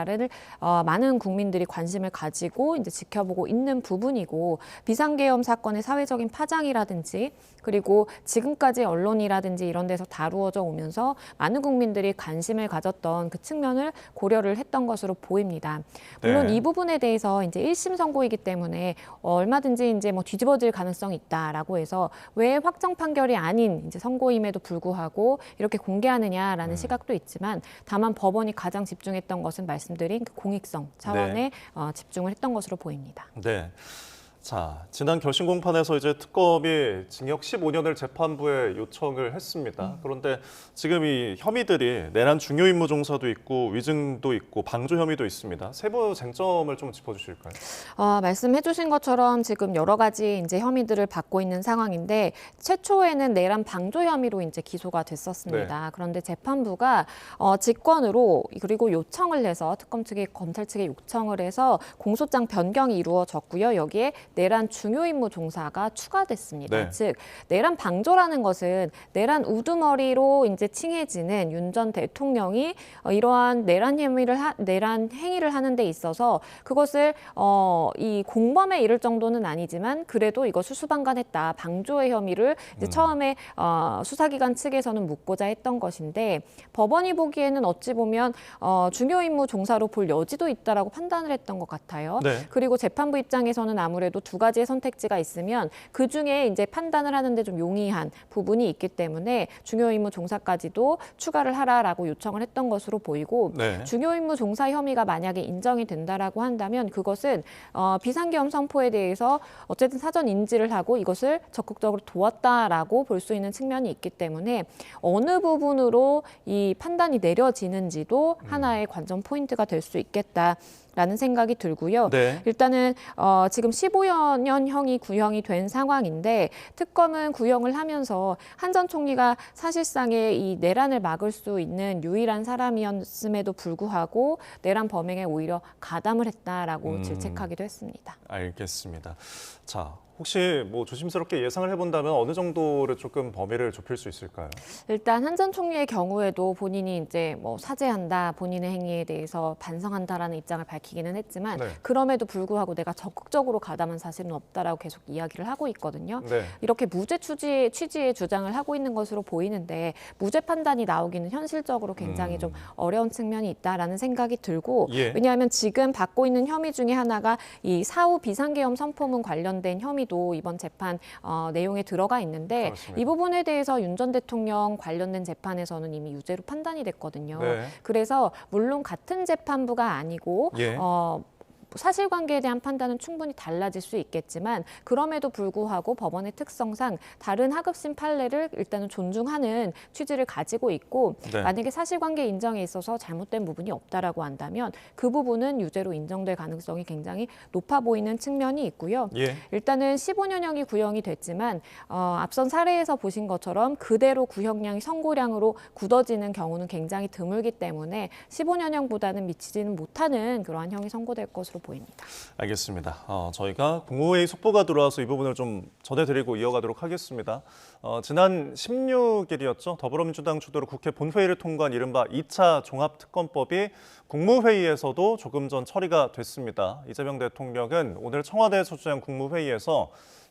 많은 국민들이 관심을 가지고 이제 지켜보고 있는 부분이고, 비상계엄 사건의 사회적인 파장이라든지 그리고 지금까지 언론이라든지 이런 데서 다루어져 오면서 많은 국민들이 관심을 가졌던 그 측면을 고려를 했던 것으로 보입니다. 물론 네. 이 부분에 대해서 이제 1심 선고이기 때문에 얼마든지 이제 뭐 뒤집어질 가능성이 있다라고 해서 왜 확정 판결이 아닌 이제 선고임에도 불구하고 이렇게 공개하느냐라는 시각도 있지만, 다만 법원이 가장 집중했던 것은 말씀드린 그 공익성 차원에 집중을 했던 것으로 보입니다. 네. 자, 지난 결심 공판에서 이제 특검이 징역 15년을 재판부에 요청을 했습니다. 그런데 지금 이 혐의들이 내란 중요 임무 종사도 있고 위증도 있고 방조 혐의도 있습니다. 세부 쟁점을 좀 짚어주실까요? 말씀해주신 것처럼 지금 여러 가지 이제 혐의들을 받고 있는 상황인데, 최초에는 내란 방조 혐의로 이제 기소가 됐었습니다. 네. 그런데 재판부가 직권으로 그리고 요청을 해서 특검 측이 검찰 측에 요청을 해서 공소장 변경이 이루어졌고요. 여기에 내란 중요 임무 종사가 추가됐습니다. 네. 즉 내란 방조라는 것은 내란 우두머리로 이제 칭해지는 윤 전 대통령이 이러한 내란 행위를 하는 데 있어서 그것을 이 공범에 이를 정도는 아니지만 그래도 이것을 수방관했다, 방조의 혐의를 이제 처음에 수사기관 측에서는 묻고자 했던 것인데, 법원이 보기에는 어찌 보면 중요 임무 종사로 볼 여지도 있다라고 판단을 했던 것 같아요. 네. 그리고 재판부 입장에서는 아무래도 두 가지의 선택지가 있으면 그 중에 이제 판단을 하는데 좀 용이한 부분이 있기 때문에 중요 임무 종사까지도 추가를 하라라고 요청을 했던 것으로 보이고, 네. 중요 임무 종사 혐의가 만약에 인정이 된다라고 한다면 그것은 비상계엄 선포에 대해서 어쨌든 사전 인지를 하고 이것을 적극적으로 도왔다라고 볼 수 있는 측면이 있기 때문에 어느 부분으로 이 판단이 내려지는지도 하나의 관전 포인트가 될 수 있겠다라는 생각이 들고요. 네. 일단은 지금 15년형이 구형이 된 상황인데, 특검은 구형을 하면서 한 전 총리가 사실상의 이 내란을 막을 수 있는 유일한 사람이었음에도 불구하고 내란 범행에 오히려 가담을 했다라고 질책하기도 했습니다. 알겠습니다. 자, 혹시 뭐 조심스럽게 예상을 해본다면 어느 정도를 조금 범위를 좁힐 수 있을까요? 일단 한 전 총리의 경우에도 본인이 이제 뭐 사죄한다, 본인의 행위에 대해서 반성한다라는 입장을 밝히기는 했지만 네. 그럼에도 불구하고 내가 적극적으로 가담한 사실은 없다라고 계속 이야기를 하고 있거든요. 네. 이렇게 무죄 취지의 주장을 하고 있는 것으로 보이는데 무죄 판단이 나오기는 현실적으로 굉장히 좀 어려운 측면이 있다라는 생각이 들고, 예. 왜냐하면 지금 받고 있는 혐의 중에 하나가 이 사후 비상계엄 선포문 관련된 혐의 행위도 이번 재판 내용에 들어가 있는데 그렇습니다. 이 부분에 대해서 윤 전 대통령 관련된 재판에서는 이미 유죄로 판단이 됐거든요. 네. 그래서 물론 같은 재판부가 아니고 예. 사실관계에 대한 판단은 충분히 달라질 수 있겠지만 그럼에도 불구하고 법원의 특성상 다른 하급심 판례를 일단은 존중하는 취지를 가지고 있고 네. 만약에 사실관계 인정에 있어서 잘못된 부분이 없다라고 한다면 그 부분은 유죄로 인정될 가능성이 굉장히 높아 보이는 측면이 있고요. 예. 일단은 15년형이 구형이 됐지만 앞선 사례에서 보신 것처럼 그대로 구형량이 선고량으로 굳어지는 경우는 굉장히 드물기 때문에 15년형보다는 미치지는 못하는 그러한 형이 선고될 것으로 보입니다. 알겠습니다. 저희가 국무회의 속보가 들어와서 이 부분을 좀 전해드리고 이어가도록 하겠습니다. 지난 16일이었죠. 더불어민주당 주도로 국회 본회의를 통과한 이른바 2차 종합특검법이 국무회의에서도 조금 전 처리가 됐습니다. 이재명 대통령은 오늘 청와대에서 주재한 국무회의에서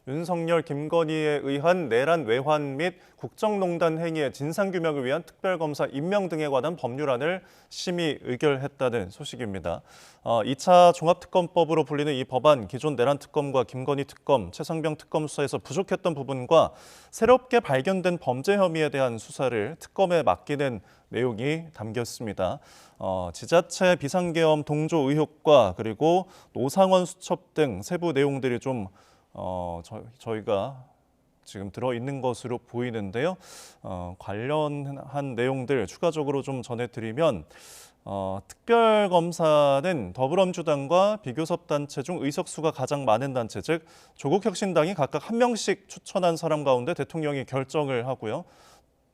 윤석열, 김건희에 의한 내란 외환 및 국정농단 행위의 진상규명을 위한 특별검사 임명 등에 관한 법률안을 심의 의결했다는 소식입니다. 2차 종합특검법으로 불리는 이 법안, 기존 내란 특검과 김건희 특검, 최상병 특검 수사에서 부족했던 부분과 새롭게 발견된 범죄 혐의에 대한 수사를 특검에 맡기는 내용이 담겼습니다. 지자체 비상계엄 동조 의혹과 그리고 노상원 수첩 등 세부 내용들이 좀 저희가 지금 들어있는 것으로 보이는데요. 관련한 내용들 추가적으로 좀 전해드리면 특별검사는 더불어민주당과 비교섭단체 중 의석수가 가장 많은 단체, 즉 조국혁신당이 각각 한 명씩 추천한 사람 가운데 대통령이 결정을 하고요.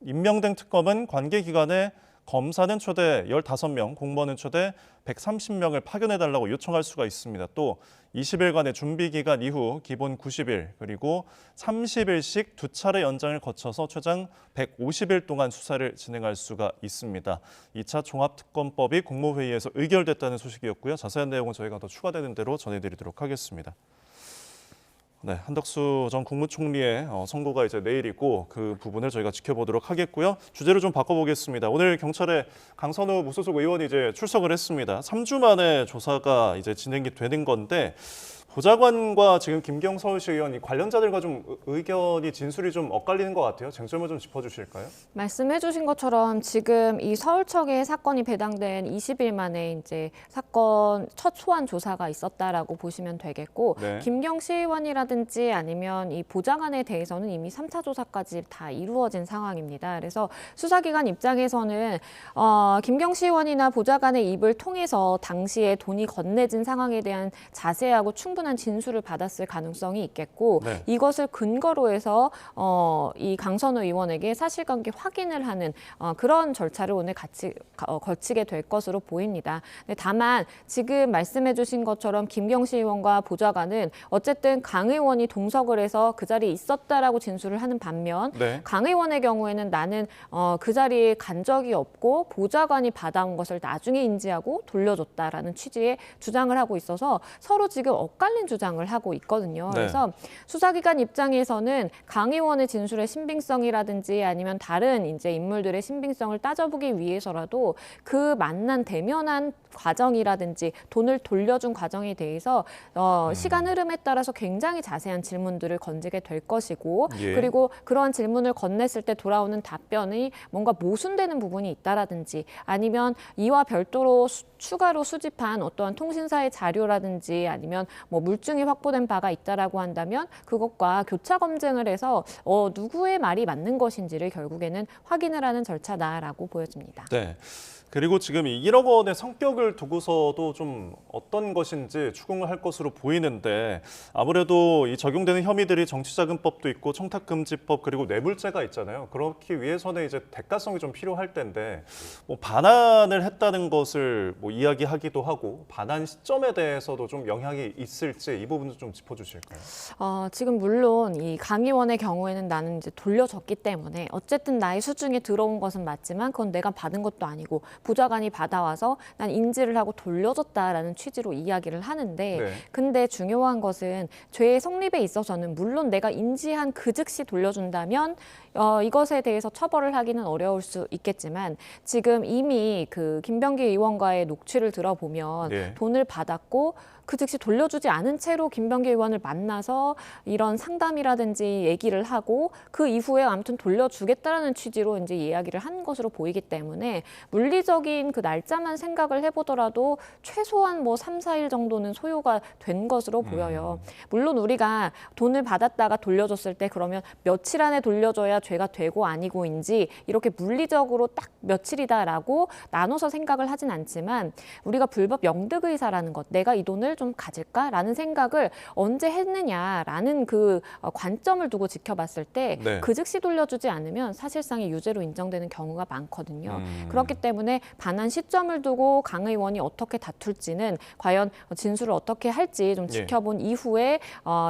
임명된 특검은 관계기관에 검사는 최대 15명, 공무원은 최대 130명을 파견해달라고 요청할 수가 있습니다. 또 20일간의 준비기간 이후 기본 90일 그리고 30일씩 두 차례 연장을 거쳐서 최장 150일 동안 수사를 진행할 수가 있습니다. 2차 종합특검법이 국무회의에서 의결됐다는 소식이었고요. 자세한 내용은 저희가 더 추가되는 대로 전해드리도록 하겠습니다. 네, 한덕수 전 국무총리의 선고가 이제 내일이고 그 부분을 저희가 지켜보도록 하겠고요. 주제를 좀 바꿔보겠습니다. 오늘 경찰에 강선우 무소속 의원이 이제 출석을 했습니다. 3주 만에 조사가 이제 진행이 되는 건데 보좌관과 지금 김경 서울시 의원 이 관련자들과 좀 의견이 진술이 좀 엇갈리는 것 같아요. 쟁점을 좀 짚어주실까요? 말씀해주신 것처럼 지금 이 서울청에 사건이 배당된 20일 만에 이제 사건 첫 소환 조사가 있었다라고 보시면 되겠고 네. 김경 시의원이라든지 아니면 이 보좌관에 대해서는 이미 3차 조사까지 다 이루어진 상황입니다. 그래서 수사기관 입장에서는 김경 시의원이나 보좌관의 입을 통해서 당시에 돈이 건네진 상황에 대한 자세하고 충분한 진술을 받았을 가능성이 있겠고 네. 이것을 근거로 해서 이 강선우 의원에게 사실관계 확인을 하는 그런 절차를 오늘 같이 거치게 될 것으로 보입니다. 다만 지금 말씀해 주신 것처럼 김경시 의원과 보좌관은 어쨌든 강 의원이 동석을 해서 그 자리에 있었다라고 진술을 하는 반면 네. 강 의원의 경우에는 나는 그 자리에 간 적이 없고 보좌관이 받아온 것을 나중에 인지하고 돌려줬다라는 취지의 주장을 하고 있어서 서로 지금 엇갈린 주장을 하고 있거든요. 네. 그래서 수사기관 입장에서는 강 의원의 진술의 신빙성이라든지 아니면 다른 이제 인물들의 신빙성을 따져보기 위해서라도 그 만난 대면한 과정이라든지 돈을 돌려준 과정에 대해서 시간 흐름에 따라서 굉장히 자세한 질문들을 건지게 될 것이고 예. 그리고 그러한 질문을 건넸을 때 돌아오는 답변이 뭔가 모순되는 부분이 있다라든지 아니면 이와 별도로 추가로 수집한 어떠한 통신사의 자료라든지 아니면 뭐 물증이 확보된 바가 있다라고 한다면 그것과 교차 검증을 해서 누구의 말이 맞는 것인지를 결국에는 확인을 하는 절차다라고 보여집니다. 네. 그리고 지금 이 1억 원의 성격을 두고서도 좀 어떤 것인지 추궁을 할 것으로 보이는데 아무래도 이 적용되는 혐의들이 정치자금법도 있고 청탁금지법 그리고 뇌물죄가 있잖아요. 그렇기 위해서는 이제 대가성이 좀 필요할 텐데 뭐 반환을 했다는 것을 뭐 이야기하기도 하고 반환 시점에 대해서도 좀 영향이 있을지 이 부분도 좀 짚어주실까요? 지금 물론 이 강 의원의 경우에는 나는 이제 돌려줬기 때문에 어쨌든 나의 수중에 들어온 것은 맞지만 그건 내가 받은 것도 아니고 보좌관이 받아와서 난 인지를 하고 돌려줬다라는 취지로 이야기를 하는데 네. 근데 중요한 것은 죄의 성립에 있어서는 물론 내가 인지한 그 즉시 돌려준다면 이것에 대해서 처벌을 하기는 어려울 수 있겠지만 지금 이미 그 김병기 의원과의 녹취를 들어보면 네. 돈을 받았고 그 즉시 돌려주지 않은 채로 김병기 의원을 만나서 이런 상담이라든지 얘기를 하고 그 이후에 아무튼 돌려주겠다라는 취지로 이제 이야기를 한 것으로 보이기 때문에 물리적인 그 날짜만 생각을 해보더라도 최소한 뭐 3, 4일 정도는 소요가 된 것으로 보여요. 물론 우리가 돈을 받았다가 돌려줬을 때 그러면 며칠 안에 돌려줘야 죄가 되고 아니고인지 이렇게 물리적으로 딱 며칠이다라고 나눠서 생각을 하진 않지만 우리가 불법 영득의사라는 것, 내가 이 돈을 좀 가질까라는 생각을 언제 했느냐라는 그 관점을 두고 지켜봤을 때 네. 그 즉시 돌려주지 않으면 사실상의 유죄로 인정되는 경우가 많거든요. 그렇기 때문에 반환 시점을 두고 강 의원이 어떻게 다툴지는 과연 진술을 어떻게 할지 좀 지켜본 이후에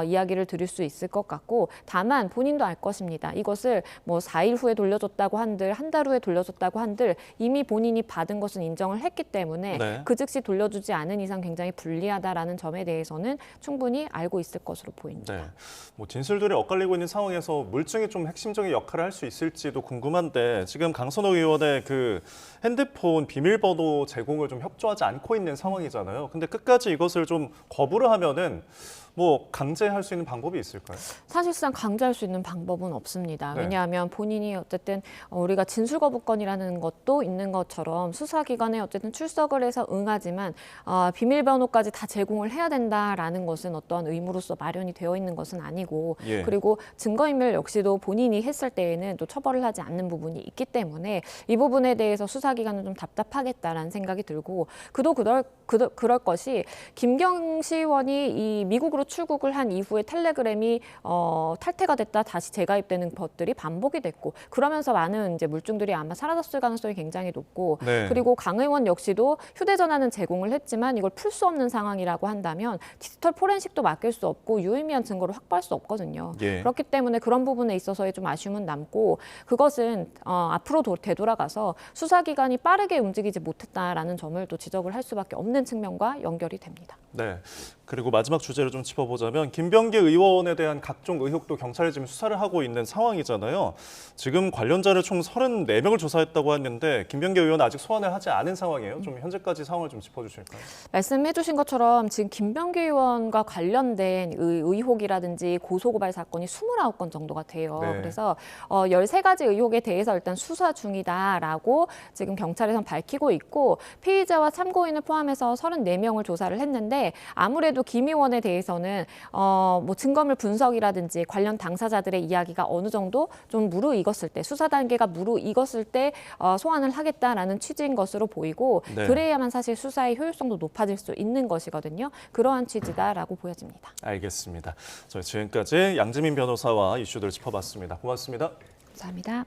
이야기를 드릴 수 있을 것 같고 다만 본인도 알 것입니다. 이것을 뭐 4일 후에 돌려줬다고 한들 한 달 후에 돌려줬다고 한들 이미 본인이 받은 것은 인정을 했기 때문에 네. 그 즉시 돌려주지 않은 이상 굉장히 불리하다라는 점에 대해서는 충분히 알고 있을 것으로 보입니다. 네. 뭐 진술들이 엇갈리고 있는 상황에서 물증이 좀 핵심적인 역할을 할 수 있을지도 궁금한데 지금 강선호 의원의 그 핸드폰 비밀번호 제공을 좀 협조하지 않고 있는 상황이잖아요. 근데 끝까지 이것을 좀 거부를 하면은 뭐 강제할 수 있는 방법이 있을까요? 사실상 강제할 수 있는 방법은 없습니다. 네. 왜냐하면 본인이 어쨌든 우리가 진술 거부권이라는 것도 있는 것처럼 수사기관에 어쨌든 출석을 해서 응하지만 비밀번호까지 다 제공을 해야 된다라는 것은 어떠한 의무로서 마련이 되어 있는 것은 아니고 예. 그리고 증거인멸 역시도 본인이 했을 때에는 또 처벌을 하지 않는 부분이 있기 때문에 이 부분에 대해서 수사기관은 좀 답답하겠다라는 생각이 들고 그도 그럴 것이 김경시 의원이 이 미국으로 출국을 한 이후에 텔레그램이 탈퇴가 됐다 다시 재가입되는 것들이 반복이 됐고 그러면서 많은 이제 물증들이 아마 사라졌을 가능성이 굉장히 높고 네. 그리고 강 의원 역시도 휴대전화는 제공을 했지만 이걸 풀 수 없는 상황이라고 한다면 디지털 포렌식도 맡길 수 없고 유의미한 증거를 확보할 수 없거든요. 예. 그렇기 때문에 그런 부분에 있어서의 좀 아쉬움은 남고 그것은 앞으로 되돌아가서 수사기관이 빠르게 움직이지 못했다라는 점을 또 지적을 할 수밖에 없는 측면과 연결이 됩니다. 네. 그리고 마지막 주제를 좀 짚어보자면 김병기 의원에 대한 각종 의혹도 경찰이 지금 수사를 하고 있는 상황이잖아요. 지금 관련자를 총 34명을 조사했다고 했는데 김병기 의원 아직 소환을 하지 않은 상황이에요. 좀 현재까지 상황을 좀 짚어주실까요? 말씀해 주신 것처럼 지금 김병기 의원과 관련된 의혹이라든지 고소고발 사건이 29건 정도가 돼요. 네. 그래서 13가지 의혹에 대해서 일단 수사 중이다라고 지금 경찰에선 밝히고 있고 피의자와 참고인을 포함해서 34명을 조사를 했는데 아무래도 김 의원에 대해서는 뭐 증거물 분석이라든지 관련 당사자들의 이야기가 어느 정도 좀 무르익었을 때 수사 단계가 무르익었을 때 소환을 하겠다라는 취지인 것으로 보이고 네. 그래야만 사실 수사의 효율성도 높아질 수 있는 것이거든요. 그러한 취지다라고 보여집니다. 알겠습니다. 저희 지금까지 양지민 변호사와 이슈들 짚어봤습니다. 고맙습니다. 감사합니다.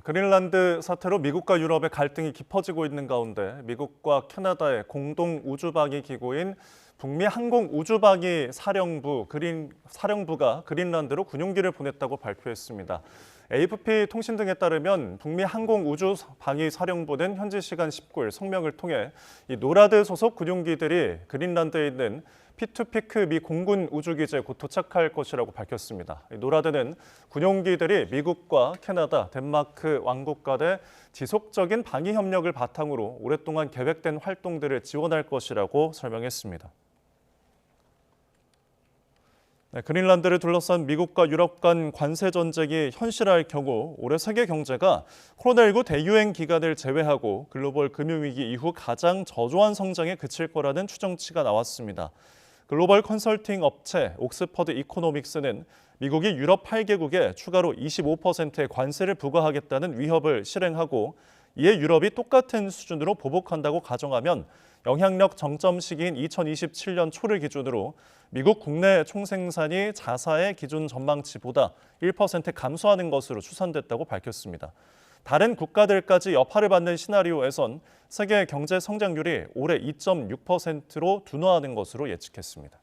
그린란드 사태로 미국과 유럽의 갈등이 깊어지고 있는 가운데 미국과 캐나다의 공동 우주방위 기구인 북미 항공우주방위 사령부가 그린란드로 군용기를 보냈다고 발표했습니다. AFP 통신 등에 따르면 북미 항공우주방위 사령부는 현지 시간 19일 성명을 통해 이 노라드 소속 군용기들이 그린란드에 있는 피투피크 미 공군 우주기지에 곧 도착할 것이라고 밝혔습니다. 노라드는 군용기들이 미국과 캐나다, 덴마크 왕국 간의 지속적인 방위 협력을 바탕으로 오랫동안 계획된 활동들을 지원할 것이라고 설명했습니다. 네, 그린란드를 둘러싼 미국과 유럽 간 관세 전쟁이 현실화할 경우 올해 세계 경제가 코로나19 대유행 기간을 제외하고 글로벌 금융위기 이후 가장 저조한 성장에 그칠 거라는 추정치가 나왔습니다. 글로벌 컨설팅 업체 옥스퍼드 이코노믹스는 미국이 유럽 8개국에 추가로 25%의 관세를 부과하겠다는 위협을 실행하고 이에 유럽이 똑같은 수준으로 보복한다고 가정하면 영향력 정점 시기인 2027년 초를 기준으로 미국 국내 총생산이 자사의 기준 전망치보다 1% 감소하는 것으로 추산됐다고 밝혔습니다. 다른 국가들까지 여파를 받는 시나리오에선 세계 경제 성장률이 올해 2.6%로 둔화하는 것으로 예측했습니다.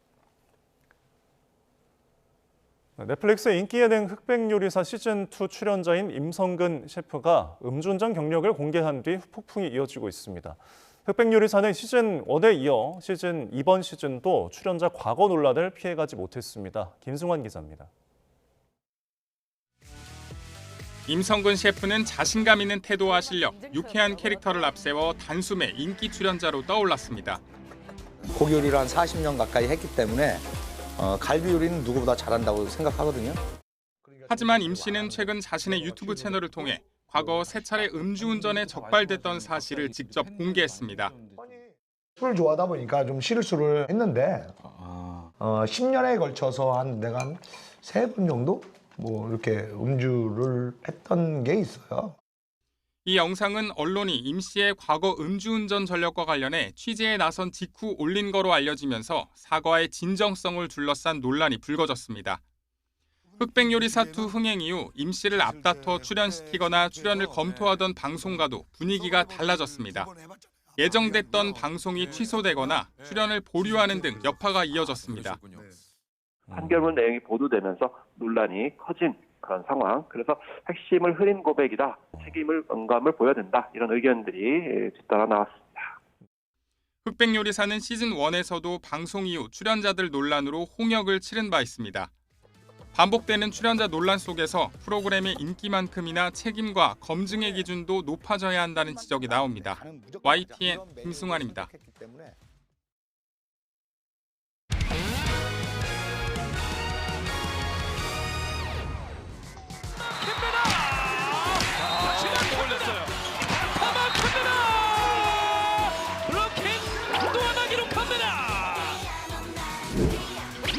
넷플릭스 인기 예능 흑백요리사 시즌2 출연자인 임성근 셰프가 음주운전 경력을 공개한 뒤 폭풍이 이어지고 있습니다. 흑백요리사는 시즌 1에 이어 이번 시즌도 출연자 과거 논란을 피해가지 못했습니다. 김승환 기자입니다. 임성근 셰프는 자신감 있는 태도와 실력, 유쾌한 캐릭터를 앞세워 단숨에 인기 출연자로 떠올랐습니다. 고기 요리를 한 40년 가까이 했기 때문에 갈비 요리는 누구보다 잘한다고 생각하거든요. 하지만 임 씨는 최근 자신의 유튜브 채널을 통해 과거 3차례 음주운전에 적발됐던 사실을 직접 공개했습니다. 술을 좋아하다 보니까 좀 실수를 했는데 10년에 걸쳐서 내가 한 3번 정도 뭐 이렇게 음주를 했던 게 있어요. 이 영상은 언론이 임 씨의 과거 음주운전 전력과 관련해 취재에 나선 직후 올린 거로 알려지면서 사과의 진정성을 둘러싼 논란이 불거졌습니다. 흑백요리사2 흥행 이후 임 씨를 앞다퉈 출연시키거나 출연을 검토하던 방송과도 분위기가 달라졌습니다. 예정됐던 방송이 취소되거나 출연을 보류하는 등 여파가 이어졌습니다. 판결문 내용이 보도되면서 논란이 커진 그런 상황. 그래서 핵심을 흐린 고백이다. 책임을 응감을 보여야 된다. 이런 의견들이 뒤따라 나왔습니다. 흑백요리사는 시즌 1에서도 방송 이후 출연자들 논란으로 홍역을 치른 바 있습니다. 반복되는 출연자 논란 속에서 프로그램의 인기만큼이나 책임과 검증의 기준도 높아져야 한다는 지적이 나옵니다. YTN 김승환입니다.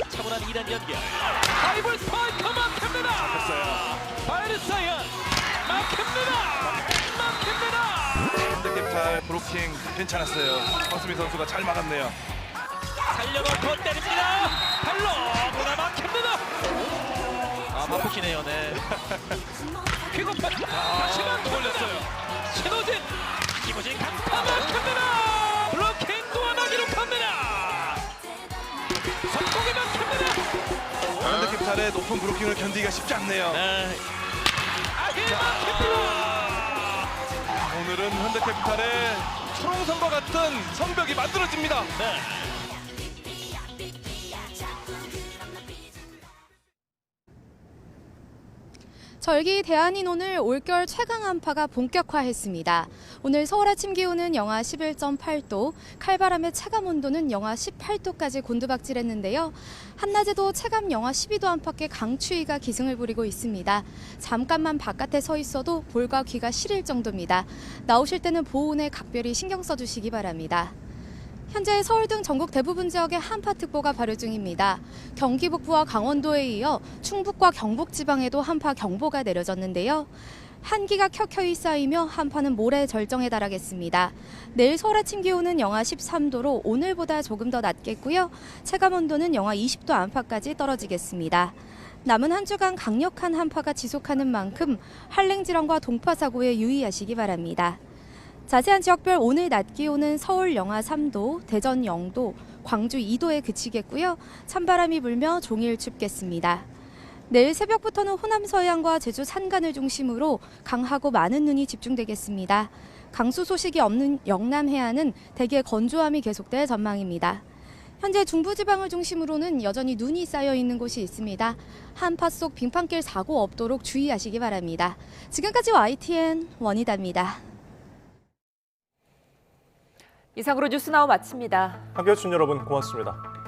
차분한 2단 연결. 하이볼 스파이크 막힙니다. 바이르사이언 막힙니다. 핸드캡탈 브로킹 괜찮았어요. 허수민 선수가 잘 막았네요. 살려놓고 때립니다. 발로 보나 막힙니다. 바쁘시네요. 네. 퀵오픈 다시만 돌렸어요. 신호진 김호진 강타 막힙니다. 블로킹 또 하나 기록합니다. 성공이 막힙니다. 핸드캡탈의 높은 브로킹을 견디기가 쉽지 않네요. 오늘은 현대캐피탈의 초롱성과 같은 성벽이 만들어집니다. 절기 대한인 오늘 올겨울 최강 한파가 본격화했습니다. 오늘 서울 아침 기온은 영하 11.8도, 칼바람의 체감 온도는 영하 18도까지 곤두박질했는데요. 한낮에도 체감 영하 12도 안팎의 강추위가 기승을 부리고 있습니다. 잠깐만 바깥에 서 있어도 볼과 귀가 시릴 정도입니다. 나오실 때는 보온에 각별히 신경 써주시기 바랍니다. 현재 서울 등 전국 대부분 지역에 한파특보가 발효 중입니다. 경기 북부와 강원도에 이어 충북과 경북 지방에도 한파경보가 내려졌는데요. 한기가 켜켜이 쌓이며 한파는 모레 절정에 달하겠습니다. 내일 서울 아침 기온은 영하 13도로 오늘보다 조금 더 낮겠고요. 체감 온도는 영하 20도 안팎까지 떨어지겠습니다. 남은 한 주간 강력한 한파가 지속하는 만큼 한랭질환과 동파 사고에 유의하시기 바랍니다. 자세한 지역별 오늘 낮 기온은 서울 영하 3도, 대전 0도, 광주 2도에 그치겠고요. 찬바람이 불며 종일 춥겠습니다. 내일 새벽부터는 호남 서해안과 제주 산간을 중심으로 강하고 많은 눈이 집중되겠습니다. 강수 소식이 없는 영남 해안은 대개 건조함이 계속될 전망입니다. 현재 중부지방을 중심으로는 여전히 눈이 쌓여 있는 곳이 있습니다. 한파 속 빙판길 사고 없도록 주의하시기 바랍니다. 지금까지 YTN 원희다입니다. 이상으로 뉴스나우 마칩니다. 함께해 주신 여러분 고맙습니다.